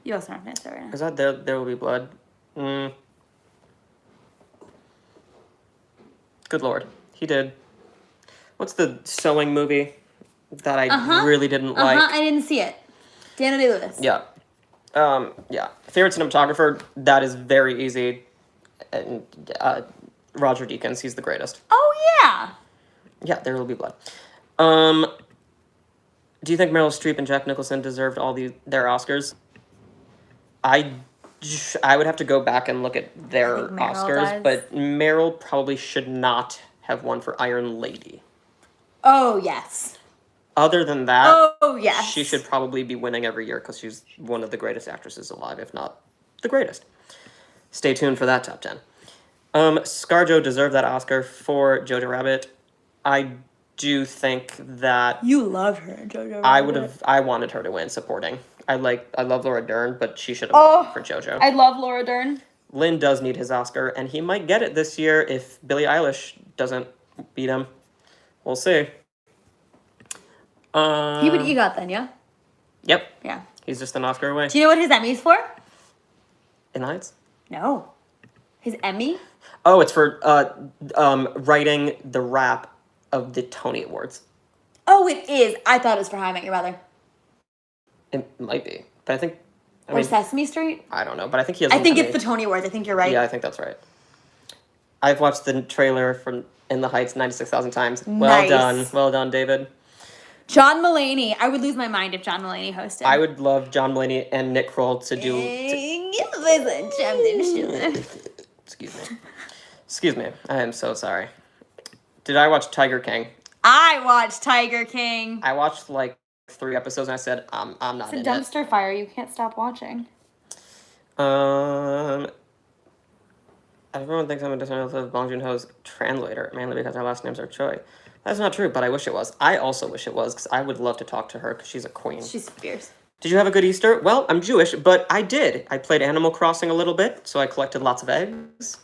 Speaker 2: You also aren't answer right now.
Speaker 1: Is that There Will Be Blood? Good Lord, he did. What's the sewing movie that I really didn't like?
Speaker 2: I didn't see it. Daniel Day-Lewis.
Speaker 1: Yeah. Yeah. Favorite cinematographer, that is very easy. And Roger Deakins, he's the greatest.
Speaker 2: Oh, yeah.
Speaker 1: Yeah, There Will Be Blood. Do you think Meryl Streep and Jack Nicholson deserved all their Oscars? I would have to go back and look at their Oscars, but Meryl probably should not have won for Iron Lady.
Speaker 2: Oh, yes.
Speaker 1: Other than that,
Speaker 2: yes.
Speaker 1: She should probably be winning every year because she's one of the greatest actresses alive, if not the greatest. Stay tuned for that top 10. ScarJo deserved that Oscar for Jojo Rabbit. I do think that
Speaker 2: You love her, Jojo Rabbit.
Speaker 1: I wanted her to win supporting. I love Laura Dern, but she should have
Speaker 2: Oh,
Speaker 1: won for JoJo.
Speaker 2: I love Laura Dern.
Speaker 1: Lynn does need his Oscar, and he might get it this year if Billie Eilish doesn't beat him. We'll see.
Speaker 2: He would EGOT then, yeah?
Speaker 1: Yep.
Speaker 2: Yeah.
Speaker 1: He's just an Oscar away.
Speaker 2: Do you know what his Emmy's for?
Speaker 1: In the Heights?
Speaker 2: No. His Emmy?
Speaker 1: Oh, it's for writing the rap of the Tony Awards.
Speaker 2: Oh, it is. I thought it was for How I Met Your Mother.
Speaker 1: It might be, but I think.
Speaker 2: Or Sesame Street?
Speaker 1: I don't know, but I think he has.
Speaker 2: I think it's the Tony Awards. I think you're right.
Speaker 1: Yeah, I think that's right. I've watched the trailer from In the Heights 96,000 times.
Speaker 2: Nice.
Speaker 1: Well done, David.
Speaker 2: John Mulaney. I would lose my mind if John Mulaney hosted.
Speaker 1: I would love John Mulaney and Nick Kroll to do. Excuse me. I am so sorry. Did I watch Tiger King?
Speaker 2: I watched Tiger King.
Speaker 1: I watched like 3 episodes and I said, I'm not in it.
Speaker 2: It's a dumpster fire. You can't stop watching.
Speaker 1: Everyone thinks I'm a descendant of Bong Joon-ho's translator, mainly because our last names are Choi. That's not true, but I wish it was. I also wish it was, because I would love to talk to her, because she's a queen.
Speaker 2: She's fierce.
Speaker 1: Did you have a good Easter? Well, I'm Jewish, but I did. I played Animal Crossing a little bit, so I collected lots of eggs.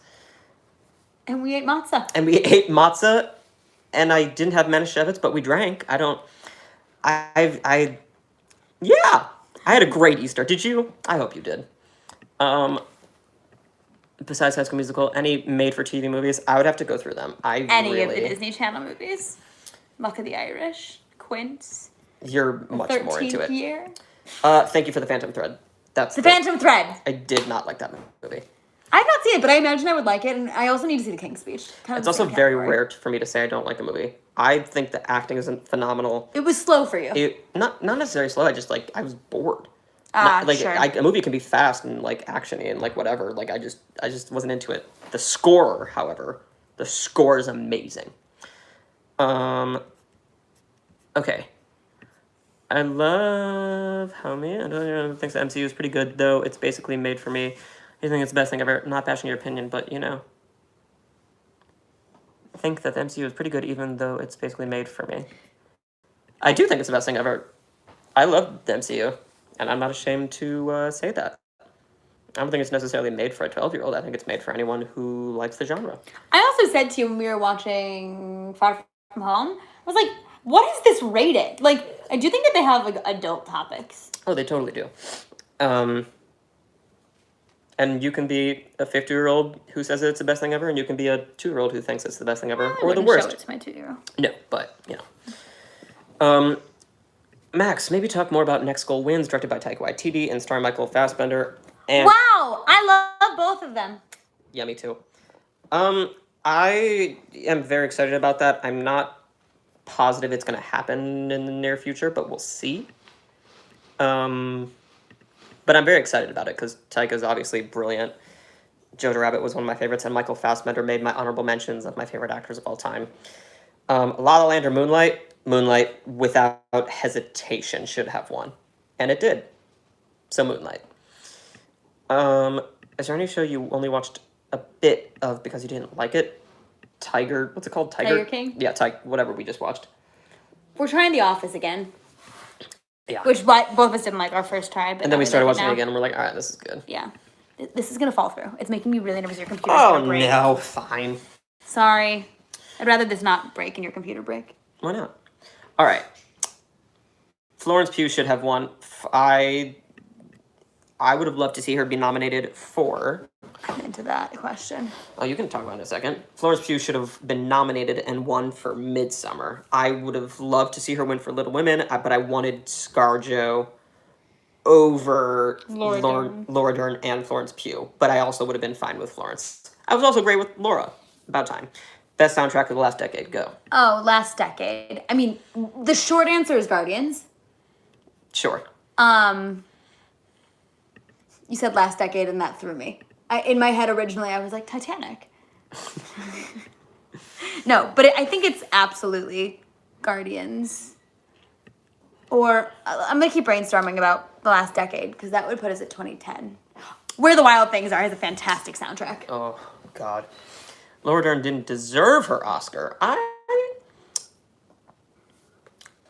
Speaker 2: And we ate matzah.
Speaker 1: And I didn't have Manischewitz, but we drank. I had a great Easter. Did you? I hope you did. Besides High School Musical, any made-for-TV movies, I would have to go through them.
Speaker 2: Any of the Disney Channel movies. Luck of the Irish, Quint.
Speaker 1: You're much more into it.
Speaker 2: Year.
Speaker 1: Thank you for the Phantom Thread. That's
Speaker 2: the Phantom Thread.
Speaker 1: I did not like that movie.
Speaker 2: I've not seen it, but I imagine I would like it, and I also need to see The King's Speech.
Speaker 1: It's also very rare for me to say I don't like a movie. I think the acting is phenomenal.
Speaker 2: It was slow for you.
Speaker 1: Not necessarily slow. I was bored.
Speaker 2: Sure.
Speaker 1: A movie can be fast and like actiony and like whatever. Like I just wasn't into it. The score, however, is amazing. Okay. I love how I think the MCU is pretty good, though it's basically made for me. I think it's the best thing ever. Not bashing your opinion, but I think that the MCU is pretty good, even though it's basically made for me. I do think it's the best thing ever. I love the MCU, and I'm not ashamed to say that. I don't think it's necessarily made for a 12-year-old. I think it's made for anyone who likes the genre.
Speaker 2: I also said to you when we were watching Far From Home, I was like, what is this rated? Like, I do think that they have, like, adult topics.
Speaker 1: Oh, they totally do. And you can be a 50-year-old who says it's the best thing ever, and you can be a 2-year-old who thinks it's the best thing ever, or the worst.
Speaker 2: Show it to my 2-year-old.
Speaker 1: No, but, Max, maybe talk more about Next Goal Wins, directed by Taika Waititi and starring Michael Fassbender. And
Speaker 2: wow! I love both of them.
Speaker 1: Yeah, me too. I am very excited about that. I'm not positive it's going to happen in the near future, but we'll see. But I'm very excited about it because Taika's obviously brilliant. Jojo Rabbit was one of my favorites, and Michael Fassbender made my honorable mentions of my favorite actors of all time. La La Land or Moonlight? Moonlight, without hesitation, should have won. And it did. So Moonlight. Is there any show you only watched a bit of because you didn't like it? What's it called?
Speaker 2: Tiger King?
Speaker 1: Yeah, whatever we just watched.
Speaker 2: We're trying The Office again.
Speaker 1: Yeah.
Speaker 2: Which both of us didn't like our first try. But
Speaker 1: and then we started watching it again and we're like, all right, this is good.
Speaker 2: Yeah. This is going to fall through. It's making me really nervous your computer's
Speaker 1: going
Speaker 2: to break.
Speaker 1: No, fine.
Speaker 2: Sorry. I'd rather this not break and your computer break.
Speaker 1: Why not? All right. Florence Pugh should have won. I would have loved to see her be nominated for...
Speaker 2: I'm into that question.
Speaker 1: Oh, you can talk about it in a second. Florence Pugh should have been nominated and won for Midsummer. I would have loved to see her win for Little Women, but I wanted ScarJo over Laura Dern and Florence Pugh. But I also would have been fine with Florence. I was also great with Laura. About time. Best soundtrack of the last decade. Go.
Speaker 2: Oh, last decade. I mean, the short answer is Guardians.
Speaker 1: Sure.
Speaker 2: You said last decade, and that threw me. In my head, originally, I was like, Titanic. No, but I think it's absolutely Guardians. Or, I'm going to keep brainstorming about the last decade, because that would put us at 2010. Where the Wild Things Are has a fantastic soundtrack.
Speaker 1: Oh, God. Laura Dern didn't deserve her Oscar. I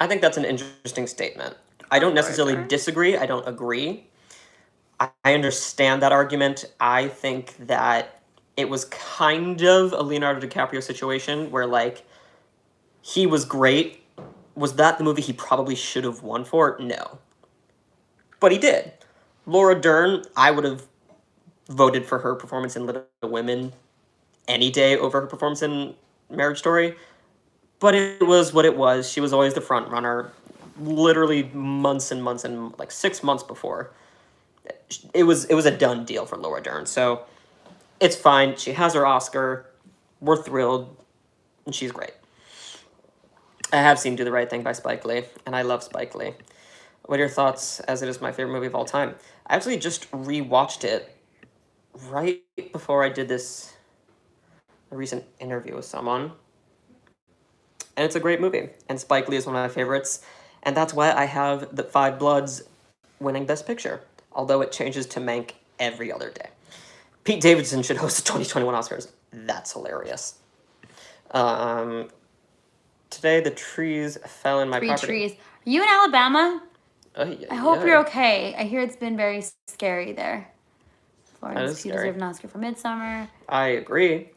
Speaker 1: think that's an interesting statement. I don't
Speaker 2: Laura
Speaker 1: necessarily
Speaker 2: Dern?
Speaker 1: disagree. I don't agree. I understand that argument. I think that it was kind of a Leonardo DiCaprio situation where, like, he was great. Was that the movie he probably should have won for? No. But he did. Laura Dern, I would have voted for her performance in Little Women any day over her performance in Marriage Story. But it was what it was. She was always the front runner, literally months and months and like 6 months before. It was a done deal for Laura Dern. So it's fine. She has her Oscar. We're thrilled, and she's great. I have seen Do the Right Thing by Spike Lee, and I love Spike Lee. What are your thoughts, as it is my favorite movie of all time? I actually just rewatched it right before I did this recent interview with someone. And it's a great movie. And Spike Lee is one of my favorites. And that's why I have The Five Bloods winning Best Picture, although it changes to Mank every other day. Pete Davidson should host the 2021 Oscars. That's hilarious. Today the trees fell in my property.
Speaker 2: Trees. Are you in Alabama? I hope you're
Speaker 1: yeah.
Speaker 2: okay. I hear it's been very scary there. Florence
Speaker 1: is
Speaker 2: Pugh
Speaker 1: scary.
Speaker 2: deserved an Oscar for Midsummer.
Speaker 1: I agree.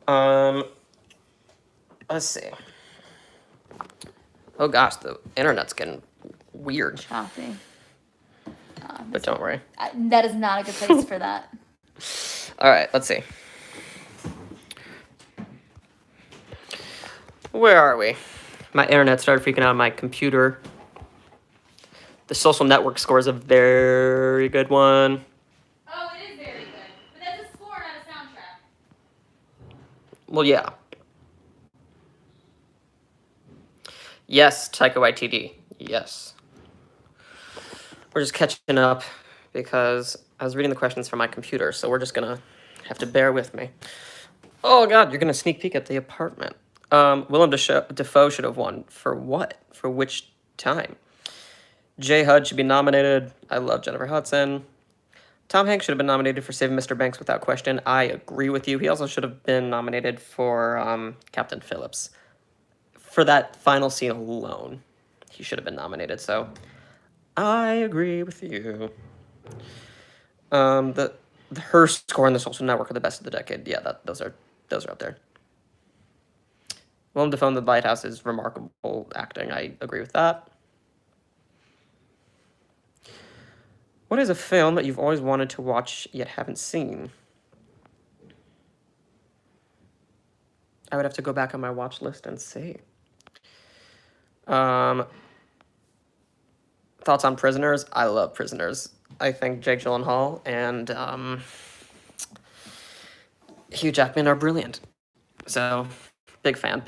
Speaker 1: Let's see. Oh gosh, the internet's getting weird.
Speaker 2: Choppy.
Speaker 1: But don't worry.
Speaker 2: That is not a good place for that.
Speaker 1: All right, let's see. Where are we? My internet started freaking out on my computer. The Social Network score is a very good one.
Speaker 2: Oh, it is very good. But that's a score, not a soundtrack.
Speaker 1: Well, yeah. Yes, Taika Waititi. Yes. We're just catching up because I was reading the questions from my computer, so we're just gonna have to bear with me. Oh God, you're gonna sneak peek at The Apartment. Willem Dafoe should have won. For what? For which time? J. Hud should be nominated. I love Jennifer Hudson. Tom Hanks should have been nominated for Saving Mr. Banks without question. I agree with you. He also should have been nominated for Captain Phillips. For that final scene alone, he should have been nominated. So, I agree with you. The her score and The Social Network are the best of the decade. Yeah, those are up there. Willem Dafoe in The Lighthouse is remarkable acting. I agree with that. What is a film that you've always wanted to watch yet haven't seen? I would have to go back on my watch list and see. Thoughts on Prisoners? I love Prisoners. I think Jake Gyllenhaal and Hugh Jackman are brilliant. So, big fan.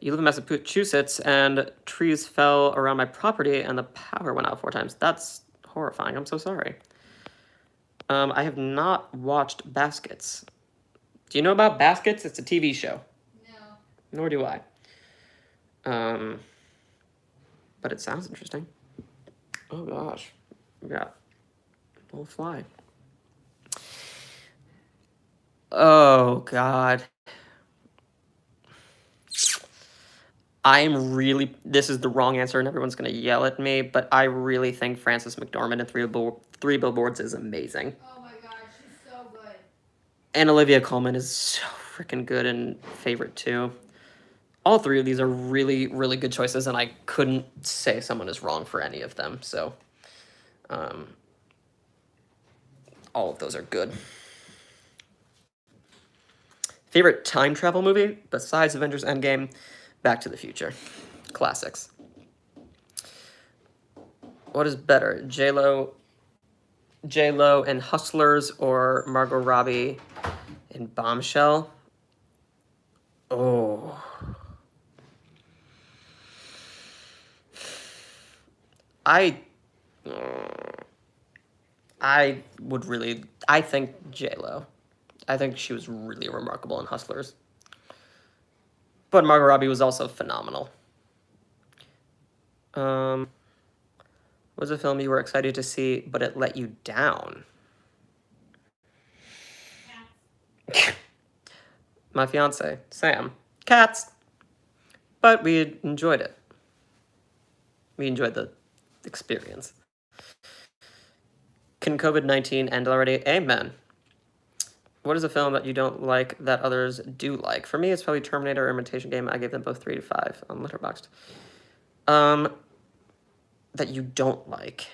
Speaker 1: You live in Massachusetts and trees fell around my property and the power went out 4 times. That's horrifying. I'm so sorry. I have not watched Baskets. Do you know about Baskets? It's a TV show.
Speaker 2: No.
Speaker 1: Nor do I. But it sounds interesting. Oh gosh. Yeah. A little fly. Oh God. This is the wrong answer and everyone's going to yell at me, but I really think Frances McDormand in Three Billboards is amazing.
Speaker 2: Oh my God, she's so good.
Speaker 1: And Olivia Colman is so freaking good and favorite too. All 3 of these are really, really good choices, and I couldn't say someone is wrong for any of them, so all of those are good. Favorite time travel movie besides Avengers Endgame? Back to the Future. Classics. What is better, J-Lo in Hustlers or Margot Robbie in Bombshell? Oh. I think J-Lo. I think she was really remarkable in Hustlers. But Margot Robbie was also phenomenal. Was a film you were excited to see, but it let you down? My fiance, Sam. Cats. but we enjoyed it. We enjoyed the experience. Can COVID-19 end already? Amen. What is a film that you don't like that others do like? For me, it's probably Terminator or Imitation Game. I gave them both 3 to 5 on Letterboxd. That you don't like.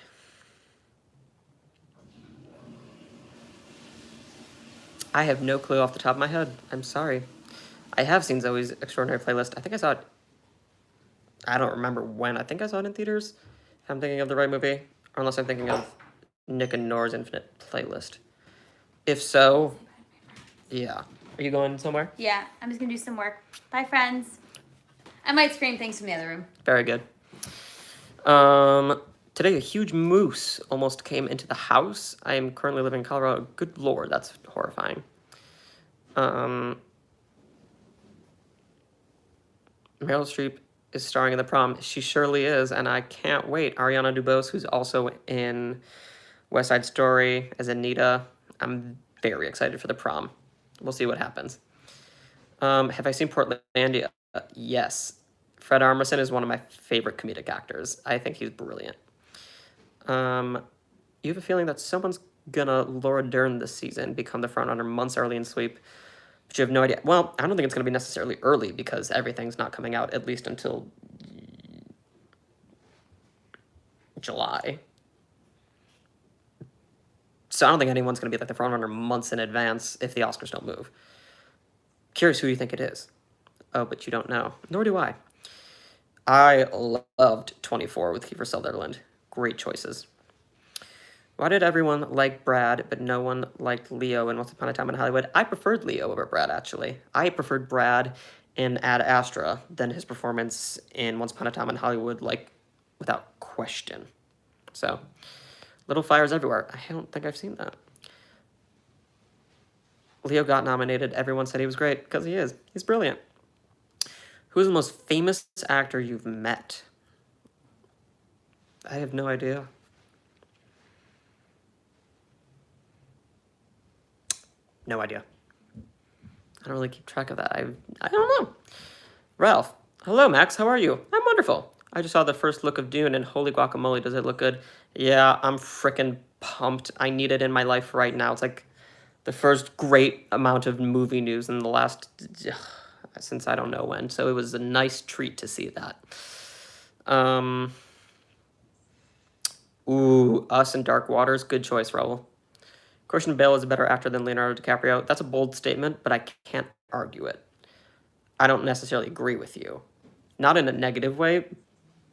Speaker 1: I have no clue off the top of my head. I'm sorry. I have seen Zoe's Extraordinary Playlist. I think I saw it. I don't remember when. I think I saw it in theaters. If I'm thinking of the right movie. Or unless I'm thinking of Nick and Nora's Infinite Playlist. If so, yeah. Are you going somewhere?
Speaker 2: Yeah, I'm just gonna do some work. Bye, friends. I might scream things from the other room.
Speaker 1: Very good. Today, a huge moose almost came into the house. I am currently living in Colorado. Good Lord, that's horrifying. Meryl Streep is starring in The Prom. She surely is, and I can't wait. Ariana DeBose, who's also in West Side Story as Anita. I'm very excited for The Prom. We'll see what happens. Have I seen Portlandia? Yes. Fred Armisen is one of my favorite comedic actors. I think he's brilliant. You have a feeling that someone's gonna Laura Dern this season, become the frontrunner months early in sweep, but you have no idea. Well, I don't think it's gonna be necessarily early because everything's not coming out at least until July. So I don't think anyone's gonna be like the frontrunner months in advance if the Oscars don't move. Curious who you think it is. Oh, but you don't know. Nor do I. I loved 24 with Kiefer Sutherland. Great choices. Why did everyone like Brad, but no one liked Leo in Once Upon a Time in Hollywood? I preferred Leo over Brad, actually. I preferred Brad in Ad Astra than his performance in Once Upon a Time in Hollywood, like, without question. So, Little Fires Everywhere. I don't think I've seen that. Leo got nominated. Everyone said he was great, because he is. He's brilliant. Who's the most famous actor you've met? I have no idea. No idea. I don't really keep track of that. I don't know. Ralph. Hello, Max. How are you? I'm wonderful. I just saw the first look of Dune, and holy guacamole, does it look good? Yeah, I'm freaking pumped. I need it in my life right now. It's like the first great amount of movie news in the last... since I don't know when. So it was a nice treat to see that. Ooh, Us and Dark Waters. Good choice, Raul. Christian Bale is a better actor than Leonardo DiCaprio. That's a bold statement, but I can't argue it. I don't necessarily agree with you. Not in a negative way,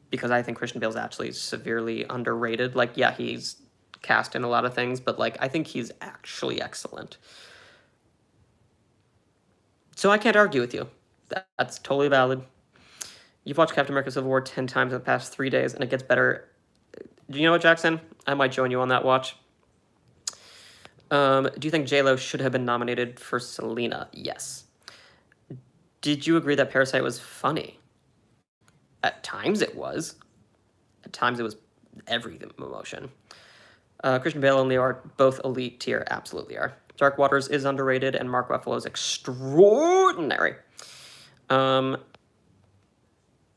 Speaker 1: because I think Christian Bale's actually severely underrated. Like, yeah, he's cast in a lot of things, but, like, I think he's actually excellent. So I can't argue with you. That's totally valid. You've watched Captain America Civil War 10 times in the past 3 days, and it gets better. Do you know what, Jackson? I might join you on that watch. Do you think J-Lo should have been nominated for Selena? Yes. Did you agree that Parasite was funny? At times it was. At times it was every emotion. Christian Bale and Leo are both elite tier. Absolutely are. Dark Waters is underrated, and Mark Ruffalo is extraordinary.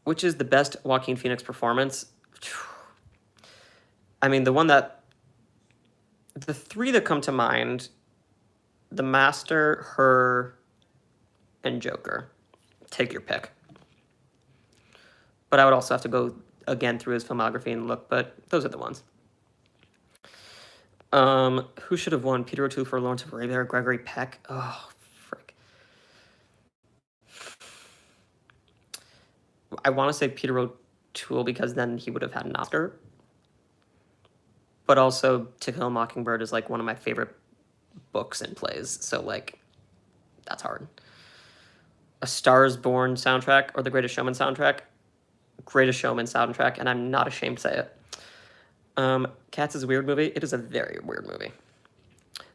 Speaker 1: Which is the best Joaquin Phoenix performance? I mean, the 3 that come to mind, The Master, Her, and Joker. Take your pick. But I would also have to go again through his filmography and look, but those are the ones. Who should have won? Peter O'Toole for Lawrence of Arabia or Gregory Peck? Oh, frick. I want to say Peter O'Toole because then he would have had an Oscar. But also, To Kill a Mockingbird is, like, one of my favorite books and plays. So, like, that's hard. A Star is Born soundtrack or The Greatest Showman soundtrack? Greatest Showman soundtrack, and I'm not ashamed to say it. Cats is a weird movie. It is a very weird movie.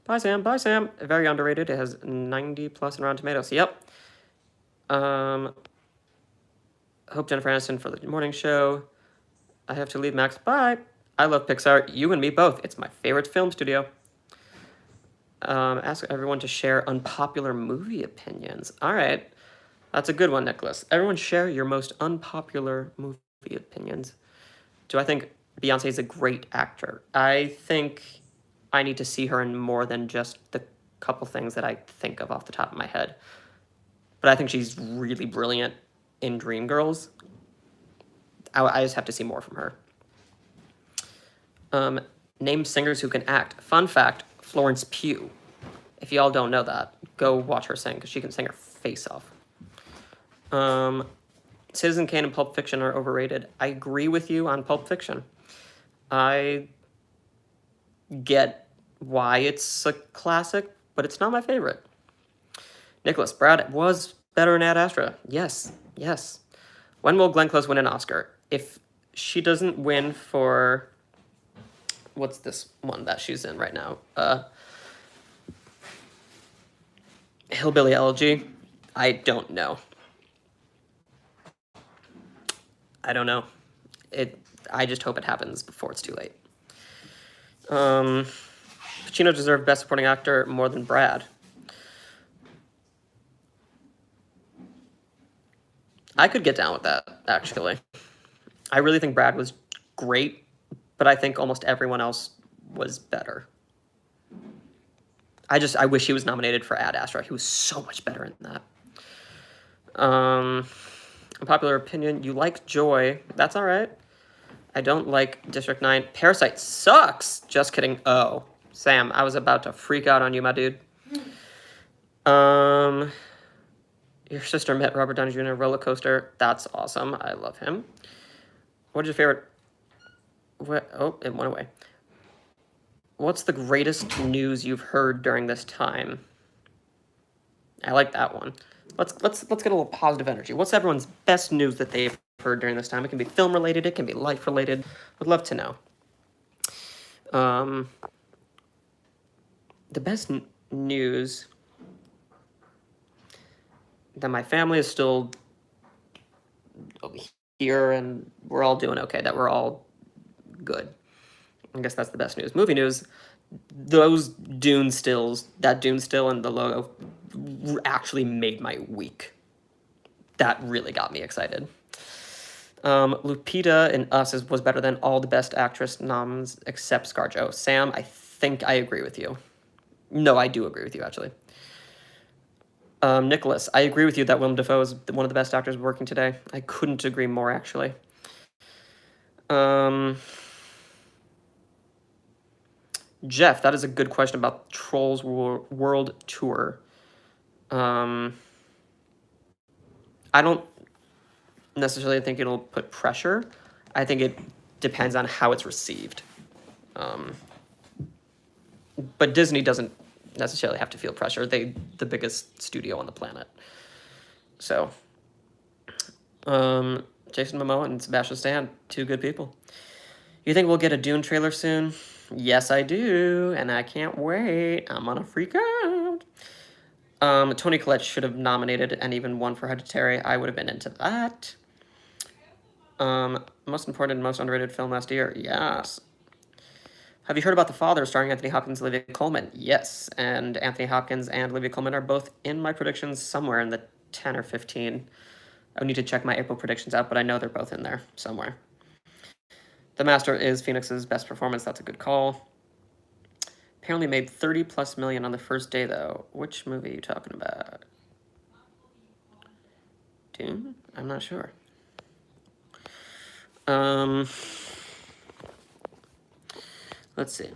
Speaker 1: Bye, Sam. Bye, Sam. Very underrated. It has 90 plus in Rotten Tomatoes. Yep. Hope Jennifer Aniston for the morning show. I have to leave, Max. Bye. I love Pixar. You and me both. It's my favorite film studio. Ask everyone to share unpopular movie opinions. All right. That's a good one, Nicholas. Everyone share your most unpopular movie opinions. Do I think Beyonce is a great actor? I think I need to see her in more than just the couple things that I think of off the top of my head. But I think she's really brilliant in Dreamgirls. I just have to see more from her. Name singers who can act. Fun fact, Florence Pugh. If y'all don't know that, go watch her sing because she can sing her face off. Citizen Kane and Pulp Fiction are overrated. I agree with you on Pulp Fiction. I get why it's a classic, but it's not my favorite. Nicholas, Brad was better in Ad Astra. Yes, yes. When will Glenn Close win an Oscar? If she doesn't win for... What's this one that she's in right now? Hillbilly Elegy? I don't know. I don't know. I just hope it happens before it's too late. Pacino deserved Best Supporting Actor more than Brad. I could get down with that, actually. I really think Brad was great, but I think almost everyone else was better. I wish he was nominated for Ad Astra. He was so much better in that. Unpopular opinion, you like Joy. That's all right. I don't like District 9. Parasite sucks. Just kidding. Oh, Sam, I was about to freak out on you, my dude. Your sister met Robert Downey Jr. in a roller coaster. That's awesome. I love him. What is your favorite? Oh, it went away. What's the greatest news you've heard during this time? I like that one. Let's get a little positive energy. What's everyone's best news that they've heard during this time? It can be film related. It can be life related. Would love to know. The best news that my family is still here and we're all doing okay. That we're all good. I guess that's the best news. Movie news. Those Dune stills, that Dune still and the logo actually made my week. That really got me excited. Lupita in Us was better than all the Best Actress noms except ScarJo. Sam, I think I agree with you. No, I do agree with you, actually. Nicholas, I agree with you that Willem Dafoe is one of the best actors working today. I couldn't agree more, actually. Jeff, that is a good question about Trolls World Tour. I don't necessarily think it'll put pressure. I think it depends on how it's received. But Disney doesn't necessarily have to feel pressure. They're the biggest studio on the planet. So, Jason Momoa and Sebastian Stan, two good people. You think we'll get a Dune trailer soon? Yes, I do, and I can't wait. I'm gonna freak out. Toni Collette should have nominated and even won for Hereditary. I would have been into that. Most important and most underrated film last year? Yes. Have you heard about The Father starring Anthony Hopkins and Olivia Colman? Yes, and Anthony Hopkins and Olivia Colman are both in my predictions somewhere in the 10 or 15. I would need to check my April predictions out, but I know they're both in there somewhere. The Master is Phoenix's best performance. That's a good call. Apparently made 30 plus million on the first day, though. Which movie are you talking about? Dune? I'm not sure. Let's see.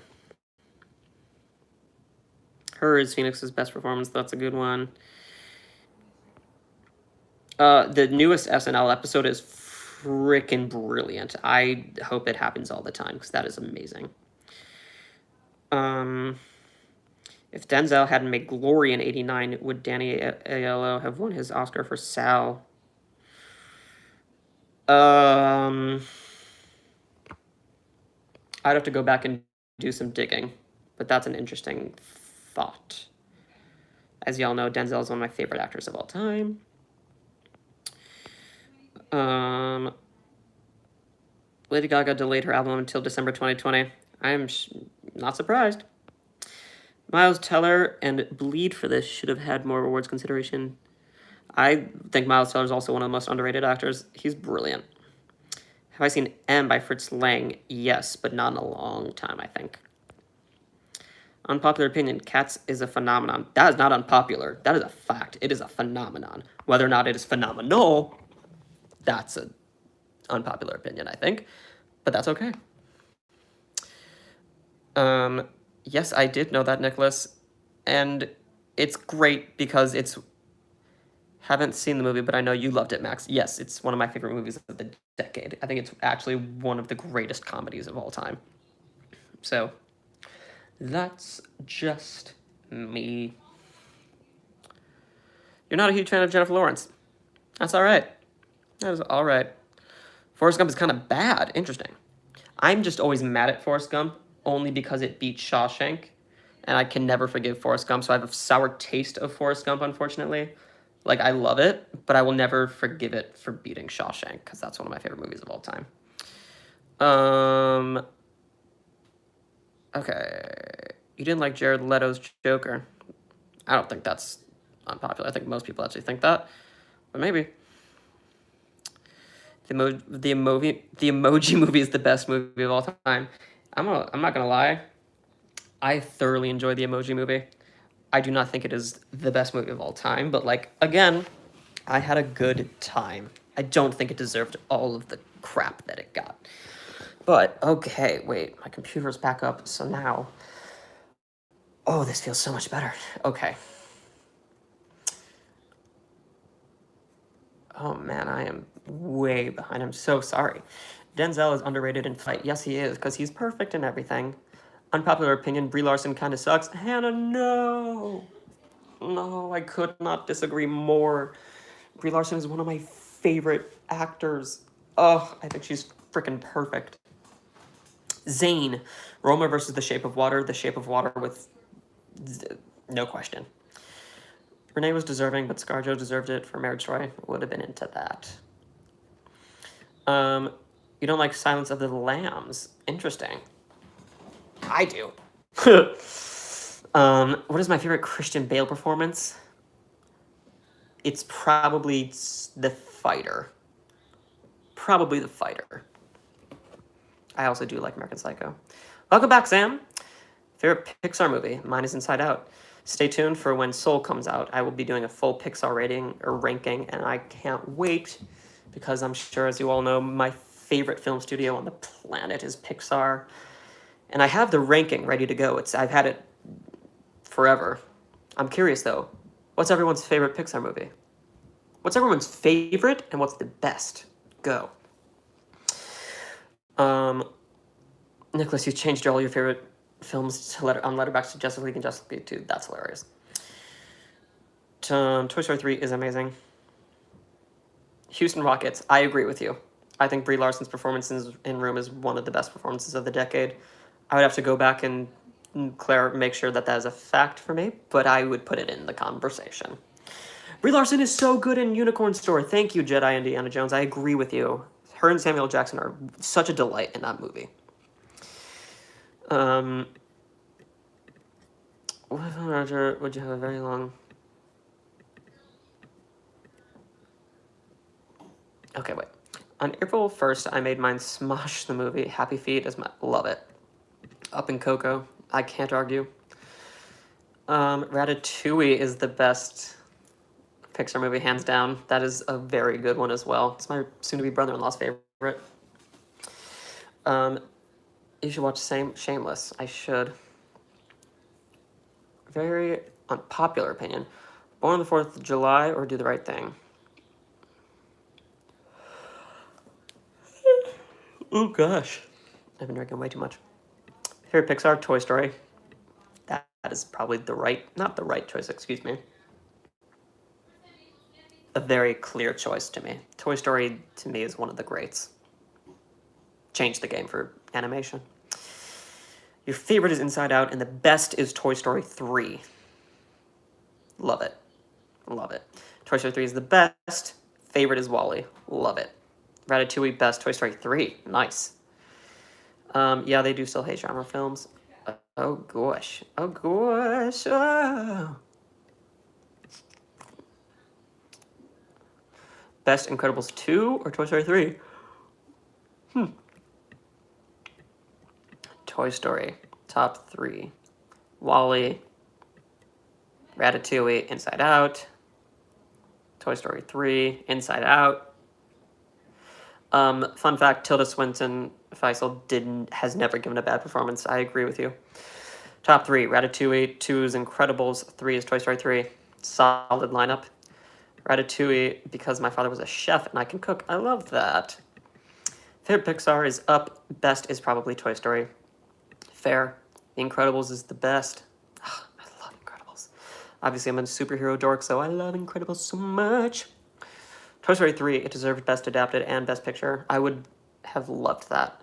Speaker 1: Her is Phoenix's best performance. That's a good one. The newest SNL episode is freaking brilliant. I hope it happens all the time because that is amazing. If Denzel hadn't made Glory in '89, would Danny Aiello have won his Oscar for Sal? I'd have to go back and do some digging, but that's an interesting thought. As y'all know, Denzel is one of my favorite actors of all time. Lady Gaga delayed her album until December 2020. I'm not surprised. Miles Teller and Bleed for this should have had more awards consideration. I think Miles Teller is also one of the most underrated actors. He's brilliant. Have I seen M by Fritz Lang? Yes, but not in a long time, I think. Unpopular opinion, Cats is a phenomenon. That is not unpopular. That is a fact. It is a phenomenon. Whether or not it is phenomenal, that's an unpopular opinion, I think. But that's okay. Yes, I did know that, Nicholas. And it's great because it's... Haven't seen the movie, but I know you loved it, Max. Yes, it's one of my favorite movies of the decade. I think it's actually one of the greatest comedies of all time. So, that's just me. You're not a huge fan of Jennifer Lawrence. That's all right. That is all right. Forrest Gump is kind of bad. Interesting. I'm just always mad at Forrest Gump only because it beat Shawshank, and I can never forgive Forrest Gump, so I have a sour taste of Forrest Gump, unfortunately. Like, I love it, but I will never forgive it for beating Shawshank, because that's one of my favorite movies of all time. Okay. You didn't like Jared Leto's Joker. I don't think that's unpopular. I think most people actually think that, but maybe. The Emoji Movie is the best movie of all time. I'm not gonna lie. I thoroughly enjoy the Emoji Movie. I do not think it is the best movie of all time, but like again, I had a good time. I don't think it deserved all of the crap that it got. But okay, wait, my computer's back up, so now. Oh, this feels so much better. Okay. Oh man, I am way behind. I'm so sorry. Denzel is underrated in Fight. Yes, he is, because he's perfect in everything. Unpopular opinion, Brie Larson kind of sucks. Hannah, no. No, I could not disagree more. Brie Larson is one of my favorite actors. Oh, I think she's freaking perfect. Zane, Roma versus The Shape of Water. The Shape of Water with no question. Renee was deserving, but ScarJo deserved it for Marriage Story. Would have been into that. You don't like Silence of the Lambs. Interesting. I do. What is my favorite Christian Bale performance? It's probably The Fighter. Probably The Fighter. I also do like American Psycho. Welcome back, Sam. Favorite Pixar movie? Mine is Inside Out. Stay tuned for when Soul comes out. I will be doing a full Pixar rating or ranking, and I can't wait because I'm sure, as you all know, my favorite film studio on the planet is Pixar. And I have the ranking ready to go. I've had it forever. I'm curious, though. What's everyone's favorite Pixar movie? What's everyone's favorite, and what's the best? Go. Nicholas, you changed all your favorite films on Letterboxd to Justice League and Justice League 2. That's hilarious. Toy Story 3 is amazing. Houston Rockets, I agree with you. I think Brie Larson's performance in Room is one of the best performances of the decade. I would have to go back and make sure that is a fact for me, but I would put it in the conversation. Brie Larson is so good in Unicorn Store. Thank you, Jedi Indiana Jones. I agree with you. Her and Samuel Jackson are such a delight in that movie. Roger, would you have a very long... Okay, wait. On April 1st, I made mine Smosh the movie. Happy Feet is my... Love it. Up in Coco. I can't argue. Ratatouille is the best Pixar movie, hands down. That is a very good one as well. It's my soon-to-be brother-in-law's favorite. You should watch Shameless. I should. Very unpopular opinion. Born on the 4th of July or Do the Right Thing? Oh, gosh. I've been drinking way too much. Favorite Pixar? Toy Story. That is probably not the right choice, excuse me. A very clear choice to me. Toy Story, to me, is one of the greats. Changed the game for animation. Your favorite is Inside Out, and the best is Toy Story 3. Love it. Love it. Toy Story 3 is the best. Favorite is WALL-E. Love it. Ratatouille, best. Toy Story 3. Nice. Yeah, they do still hate genre films. Oh, gosh. Oh, gosh. Oh. Best Incredibles 2 or Toy Story 3? Toy Story, top 3. Wall-E, Ratatouille, Inside Out. Toy Story 3, Inside Out. Fun fact, Tilda Swinton Faisal has never given a bad performance. I agree with you. Top 3, Ratatouille, 2 is Incredibles, 3 is Toy Story 3. Solid lineup. Ratatouille, because my father was a chef and I can cook. I love that. Favorite Pixar is up. Best is probably Toy Story. Fair. The Incredibles is the best. I love Incredibles. Obviously, I'm a superhero dork, so I love Incredibles so much. Toy Story 3, it deserved Best Adapted and Best Picture. I would have loved that.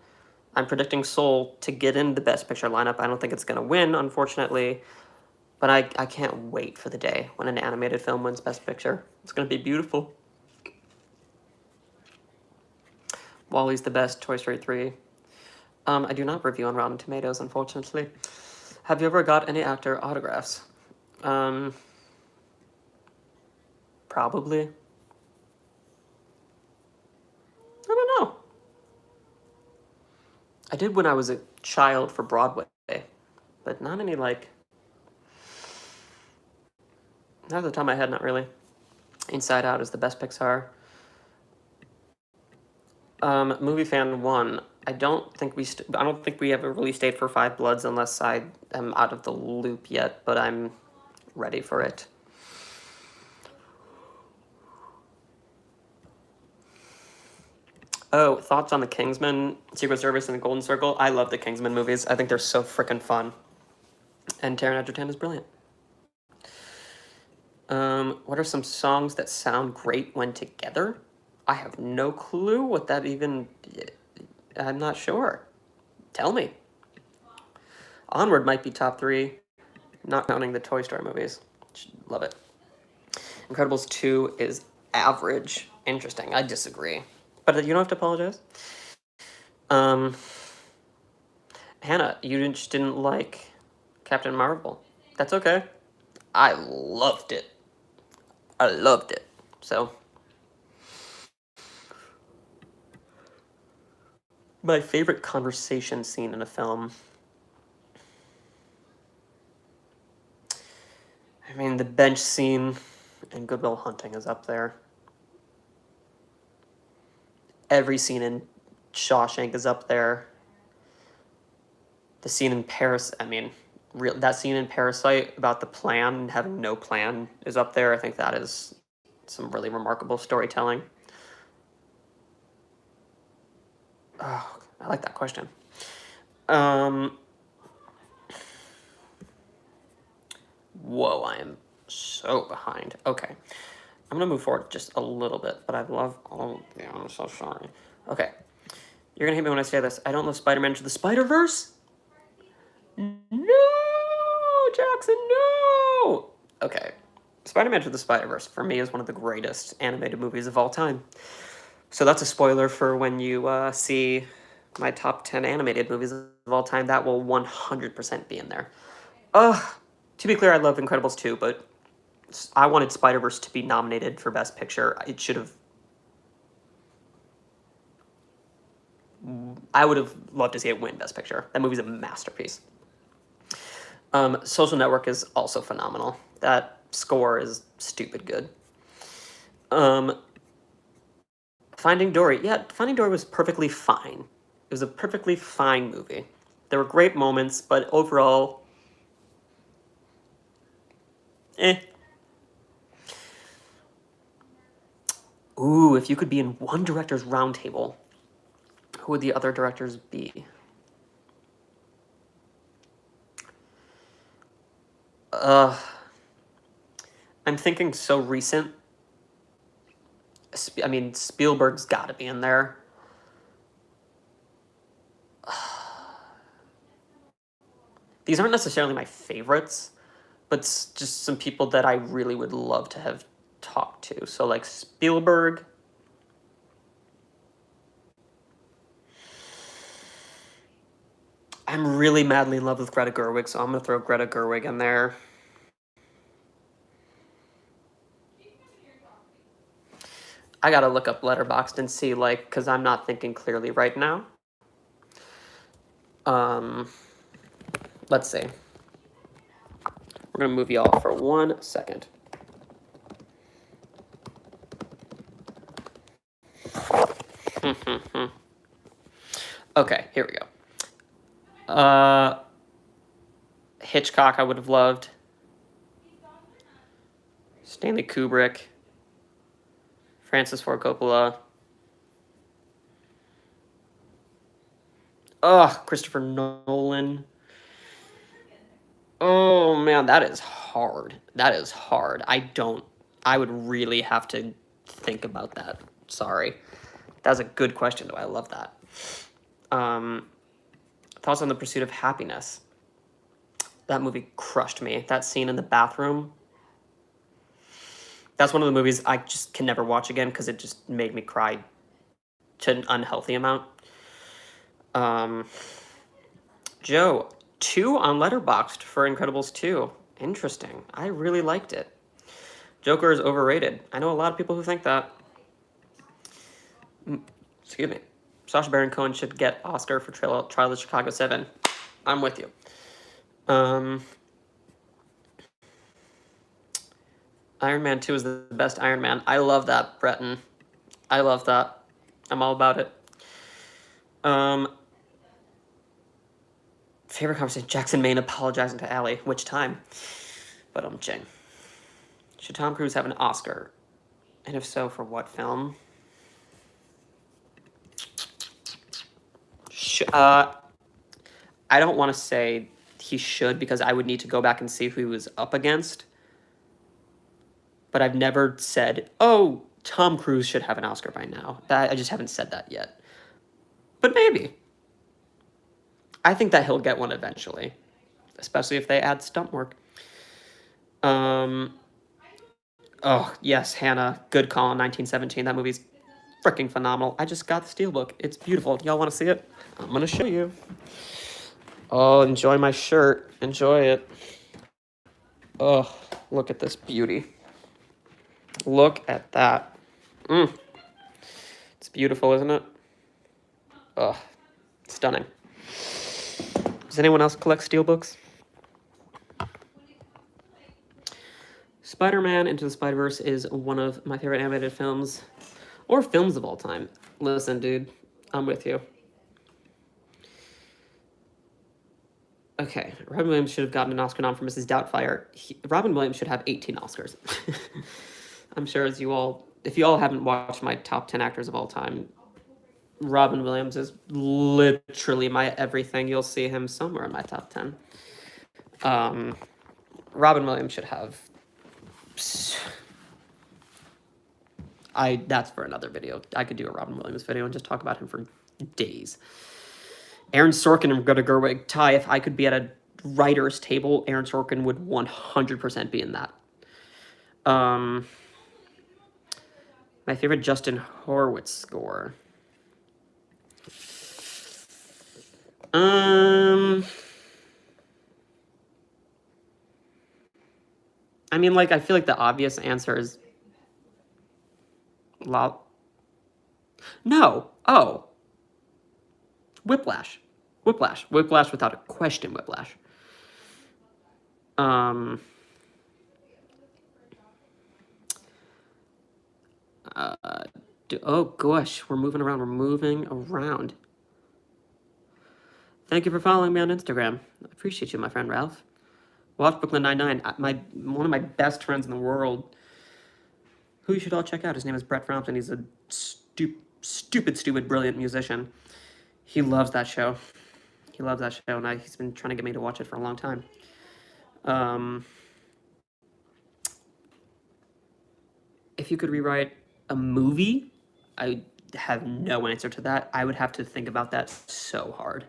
Speaker 1: I'm predicting Soul to get in the Best Picture lineup. I don't think it's going to win, unfortunately. But I can't wait for the day when an animated film wins Best Picture. It's going to be beautiful. Wall-E's the best, Toy Story 3. I do not review on Rotten Tomatoes, unfortunately. Have you ever got any actor autographs? Probably. I don't know. I did when I was a child for Broadway, but not any, like... Not at the top of my head, not really. Inside Out is the best Pixar. Movie Fan 1. I don't think we have a release date for Five Bloods unless I am out of the loop yet, but I'm ready for it. Oh, thoughts on the Kingsman, Secret Service, and the Golden Circle? I love the Kingsman movies. I think they're so freaking fun. And Taron Egerton is brilliant. What are some songs that sound great when together? I have no clue what that even... I'm not sure. Tell me. Onward might be top 3, not counting the Toy Story movies. Love it. Incredibles 2 is average. Interesting. I disagree. But you don't have to apologize. Hannah, you just didn't like Captain Marvel. That's okay. I loved it. So... My favorite conversation scene in a film. I mean, the bench scene in Good Will Hunting is up there. Every scene in Shawshank is up there. The scene in Paris, that scene in Parasite about the plan and having no plan is up there. I think that is some really remarkable storytelling. Oh, I like that question. Whoa, I am so behind. Okay. I'm going to move forward just a little bit, but I love all... Yeah, I'm so sorry. Okay. You're going to hate me when I say this. I don't love Spider-Man Into the Spider-Verse. No! Jackson, no! Okay. Spider-Man Into the Spider-Verse, for me, is one of the greatest animated movies of all time. So that's a spoiler for when you see my top 10 animated movies of all time. That will 100% be in there. To be clear, I love Incredibles 2, but I wanted Spider-Verse to be nominated for Best Picture. It should have... I would have loved to see it win Best Picture. That movie's a masterpiece. Social Network is also phenomenal. That score is stupid good. Finding Dory. Yeah, Finding Dory was perfectly fine. It was a perfectly fine movie. There were great moments, but overall... Ooh, if you could be in one director's roundtable, who would the other directors be? I'm thinking so recent. Spielberg's got to be in there. These aren't necessarily my favorites, but just some people that I really would love to have talked to. So, like, Spielberg. I'm really madly in love with Greta Gerwig, so I'm going to throw Greta Gerwig in there. I gotta look up Letterboxd and see, like, because I'm not thinking clearly right now. Let's see. We're gonna move y'all for 1 second. Okay, here we go. Hitchcock I would have loved. Stanley Kubrick. Francis Ford Coppola. Christopher Nolan. Oh man, that is hard. That is hard. I would really have to think about that. Sorry. That's a good question, though. I love that. Thoughts on The Pursuit of Happiness. That movie crushed me. That scene in the bathroom. That's one of the movies I just can never watch again because it just made me cry to an unhealthy amount. Joe, 2 on Letterboxd for Incredibles 2. Interesting. I really liked it. Joker is overrated. I know a lot of people who think that. Excuse me. Sacha Baron Cohen should get Oscar for Trial of Chicago 7. I'm with you. Iron Man 2 is the best Iron Man. I love that, Breton. I love that. I'm all about it. Favorite conversation, Jackson Maine apologizing to Allie. Which time? But Jing. Should Tom Cruise have an Oscar? And if so, for what film? I don't want to say he should because I would need to go back and see who he was up against. But I've never said, oh, Tom Cruise should have an Oscar by now. I just haven't said that yet. But maybe. I think that he'll get one eventually, especially if they add stunt work. Oh, yes, Hannah. Good call in 1917. That movie's freaking phenomenal. I just got the Steelbook. It's beautiful. Y'all want to see it? I'm going to show you. Oh, enjoy my shirt. Enjoy it. Oh, look at this beauty. Look at that. It's beautiful, isn't it? Oh, stunning. Does anyone else collect Steelbooks? Spider-Man Into the Spider-Verse is one of my favorite animated films, or films of all time. Listen, dude, I'm with you. Okay, Robin Williams should have gotten an Oscar nom for Mrs. Doubtfire. Robin Williams should have 18 Oscars. I'm sure if you all haven't watched my top 10 actors of all time, Robin Williams is literally my everything. You'll see him somewhere in my top 10. Robin Williams should have... That's for another video. I could do a Robin Williams video and just talk about him for days. Aaron Sorkin and Greta Gerwig tie. If I could be at a writer's table, Aaron Sorkin would 100% be in that. My favorite Justin Horwitz score. I mean, like, I feel like the obvious answer is... No. Oh. Whiplash. Whiplash without a question, Whiplash. Oh gosh, we're moving around. Thank you for following me on Instagram. I appreciate you, my friend Ralph. Watch Brooklyn Nine-Nine. One of my best friends in the world, who you should all check out. His name is Brett Frampton. He's a stupid, brilliant musician. He loves that show. And he's been trying to get me to watch it for a long time. If you could rewrite a movie, I have no answer to that. I would have to think about that so hard.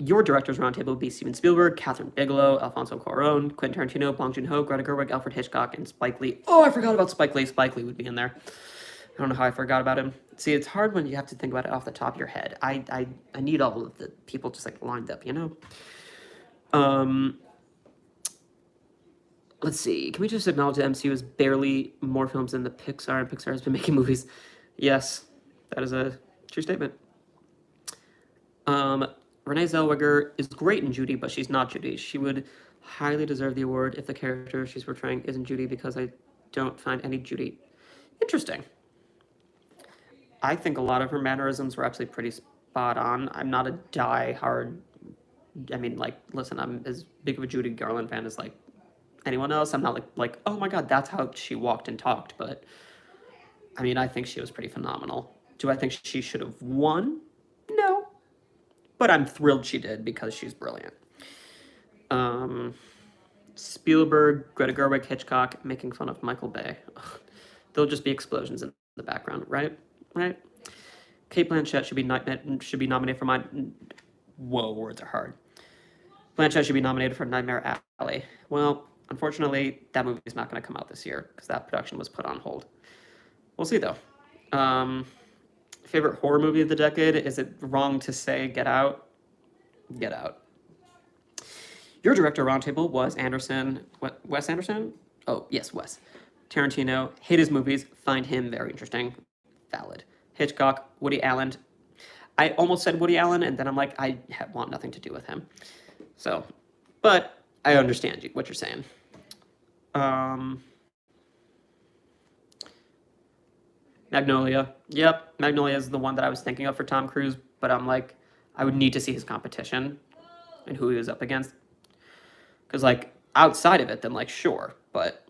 Speaker 1: Your directors roundtable would be Steven Spielberg, Catherine Bigelow, Alfonso Cuarón, Quentin Tarantino, Bong Joon-ho, Greta Gerwig, Alfred Hitchcock, and Spike Lee. Oh, I forgot about Spike Lee. Spike Lee would be in there. I don't know how I forgot about him. See, it's hard when you have to think about it off the top of your head. I need all of the people just like lined up, you know?
Speaker 3: let's see. Can we just acknowledge the MCU is barely more films than the Pixar, and Pixar has been making movies? Yes, that is a true statement. Renee Zellweger is great in Judy, but she's not Judy. She would highly deserve the award if the character she's portraying isn't Judy, because I don't find any Judy interesting. I think a lot of her mannerisms were actually pretty spot on. I'm not a die-hard. I mean, like, listen, I'm as big of a Judy Garland fan as like anyone else. I'm not like oh my god, that's how she walked and talked. But I mean, I think she was pretty phenomenal. Do I think she should have won? No, but I'm thrilled she did because she's brilliant. Spielberg, Greta Gerwig, Hitchcock making fun of Michael Bay. Ugh. There'll just be explosions in the background, right? Right. Kate Blanchett should be nominated for my. Whoa, words are hard. Blanchett should be nominated for Nightmare Alley. Well, unfortunately, that movie is not going to come out this year because that production was put on hold. We'll see though. Favorite horror movie of the decade? Is it wrong to say Get Out? Get Out. Your director roundtable was Wes Anderson? Oh, yes, Wes. Tarantino, hate his movies, find him very interesting. Valid. Hitchcock, Woody Allen. I almost said Woody Allen, and then I'm like, I want nothing to do with him. So, but I understand what you're saying. Magnolia. Yep, Magnolia is the one that I was thinking of for Tom Cruise, but I'm like, I would need to see his competition and who he was up against. Because, like, outside of it, then, like, sure. But,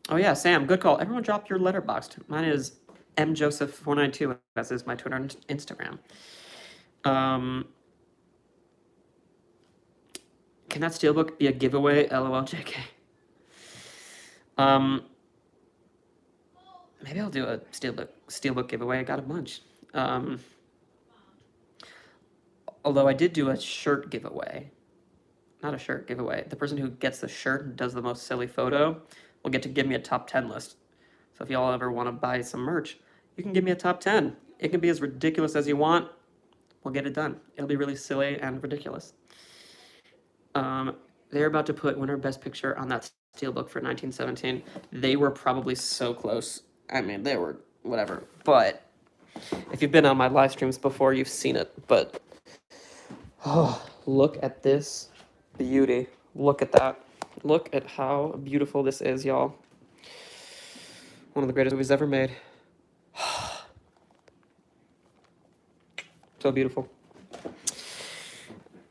Speaker 3: oh, yeah, Sam, good call. Everyone drop your letterboxd. Mine is mjoseph492, as is my Twitter and Instagram. Can that steelbook be a giveaway? LOL, JK. Maybe I'll do a steelbook giveaway. I got a bunch. Although I did do a shirt giveaway. Not a shirt giveaway. The person who gets the shirt and does the most silly photo will get to give me a top 10 list. So if y'all ever want to buy some merch, you can give me a top 10. It can be as ridiculous as you want. We'll get it done. It'll be really silly and ridiculous. They're about to put winner best picture on that steelbook for 1917. They were probably so close. I mean, they were whatever. But if you've been on my live streams before, you've seen it. But oh, look at this beauty. Look at that. Look at how beautiful this is, y'all. One of the greatest movies ever made. So beautiful.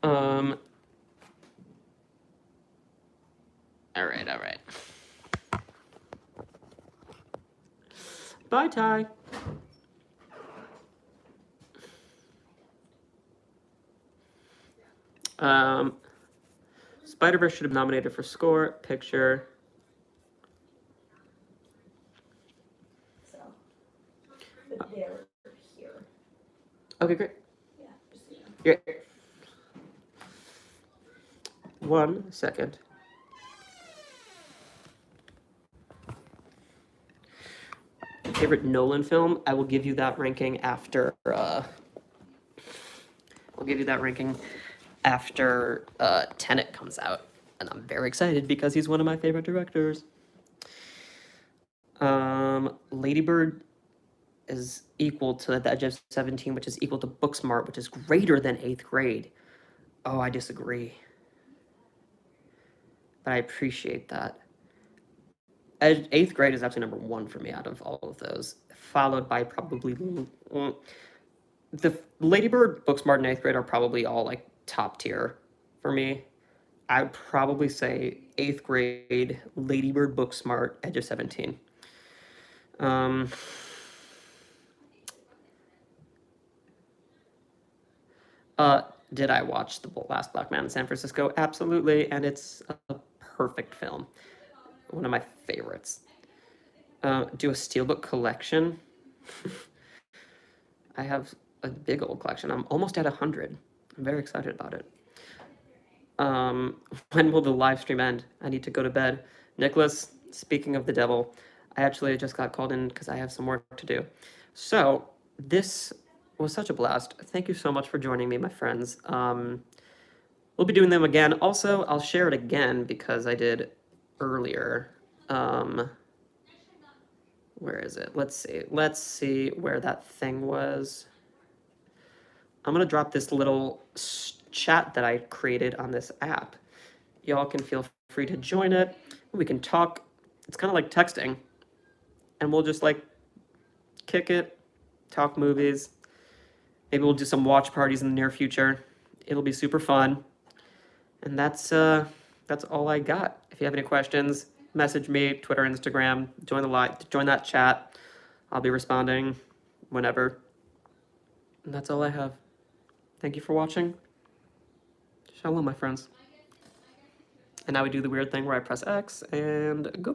Speaker 3: All right. Bye, Ty. Spider-Verse should have nominated for score, picture.
Speaker 2: So, but they're here.
Speaker 3: Okay, great.
Speaker 2: Yeah, just so you know.
Speaker 3: Yeah. 1 second. Favorite Nolan film? I will give you that ranking after. I'll give you that ranking after Tenet comes out, and I'm very excited because he's one of my favorite directors. Lady Bird is equal to The Edge of 17, which is equal to Booksmart, which is greater than 8th grade. Oh, I disagree. But I appreciate that. 8th grade is actually number 1 for me out of all of those, followed by probably the Lady Bird, Booksmart, and 8th grade are probably all like top tier for me. I would probably say 8th grade, Lady Bird, Booksmart, Edge of 17. Did I watch The Last Black Man in San Francisco? Absolutely, and it's a perfect film. One of my favorites. Do a steelbook collection. I have a big old collection. I'm almost at 100. I'm very excited about it. When will the live stream end? I need to go to bed. Nicholas, speaking of the devil, I actually just got called in because I have some work to do. So this was such a blast. Thank you so much for joining me, my friends. We'll be doing them again. Also, I'll share it again because I did earlier. Where is it? Let's see. Let's see where that thing was. I'm going to drop this little chat that I created on this app. Y'all can feel free to join it. We can talk. It's kind of like texting. And we'll just like kick it, talk movies. Maybe we'll do some watch parties in the near future. It'll be super fun. And that's all I got. If you have any questions, message me, Twitter, Instagram, join that chat. I'll be responding whenever. And that's all I have. Thank you for watching. Shalom, my friends. And now we do the weird thing where I press X and go.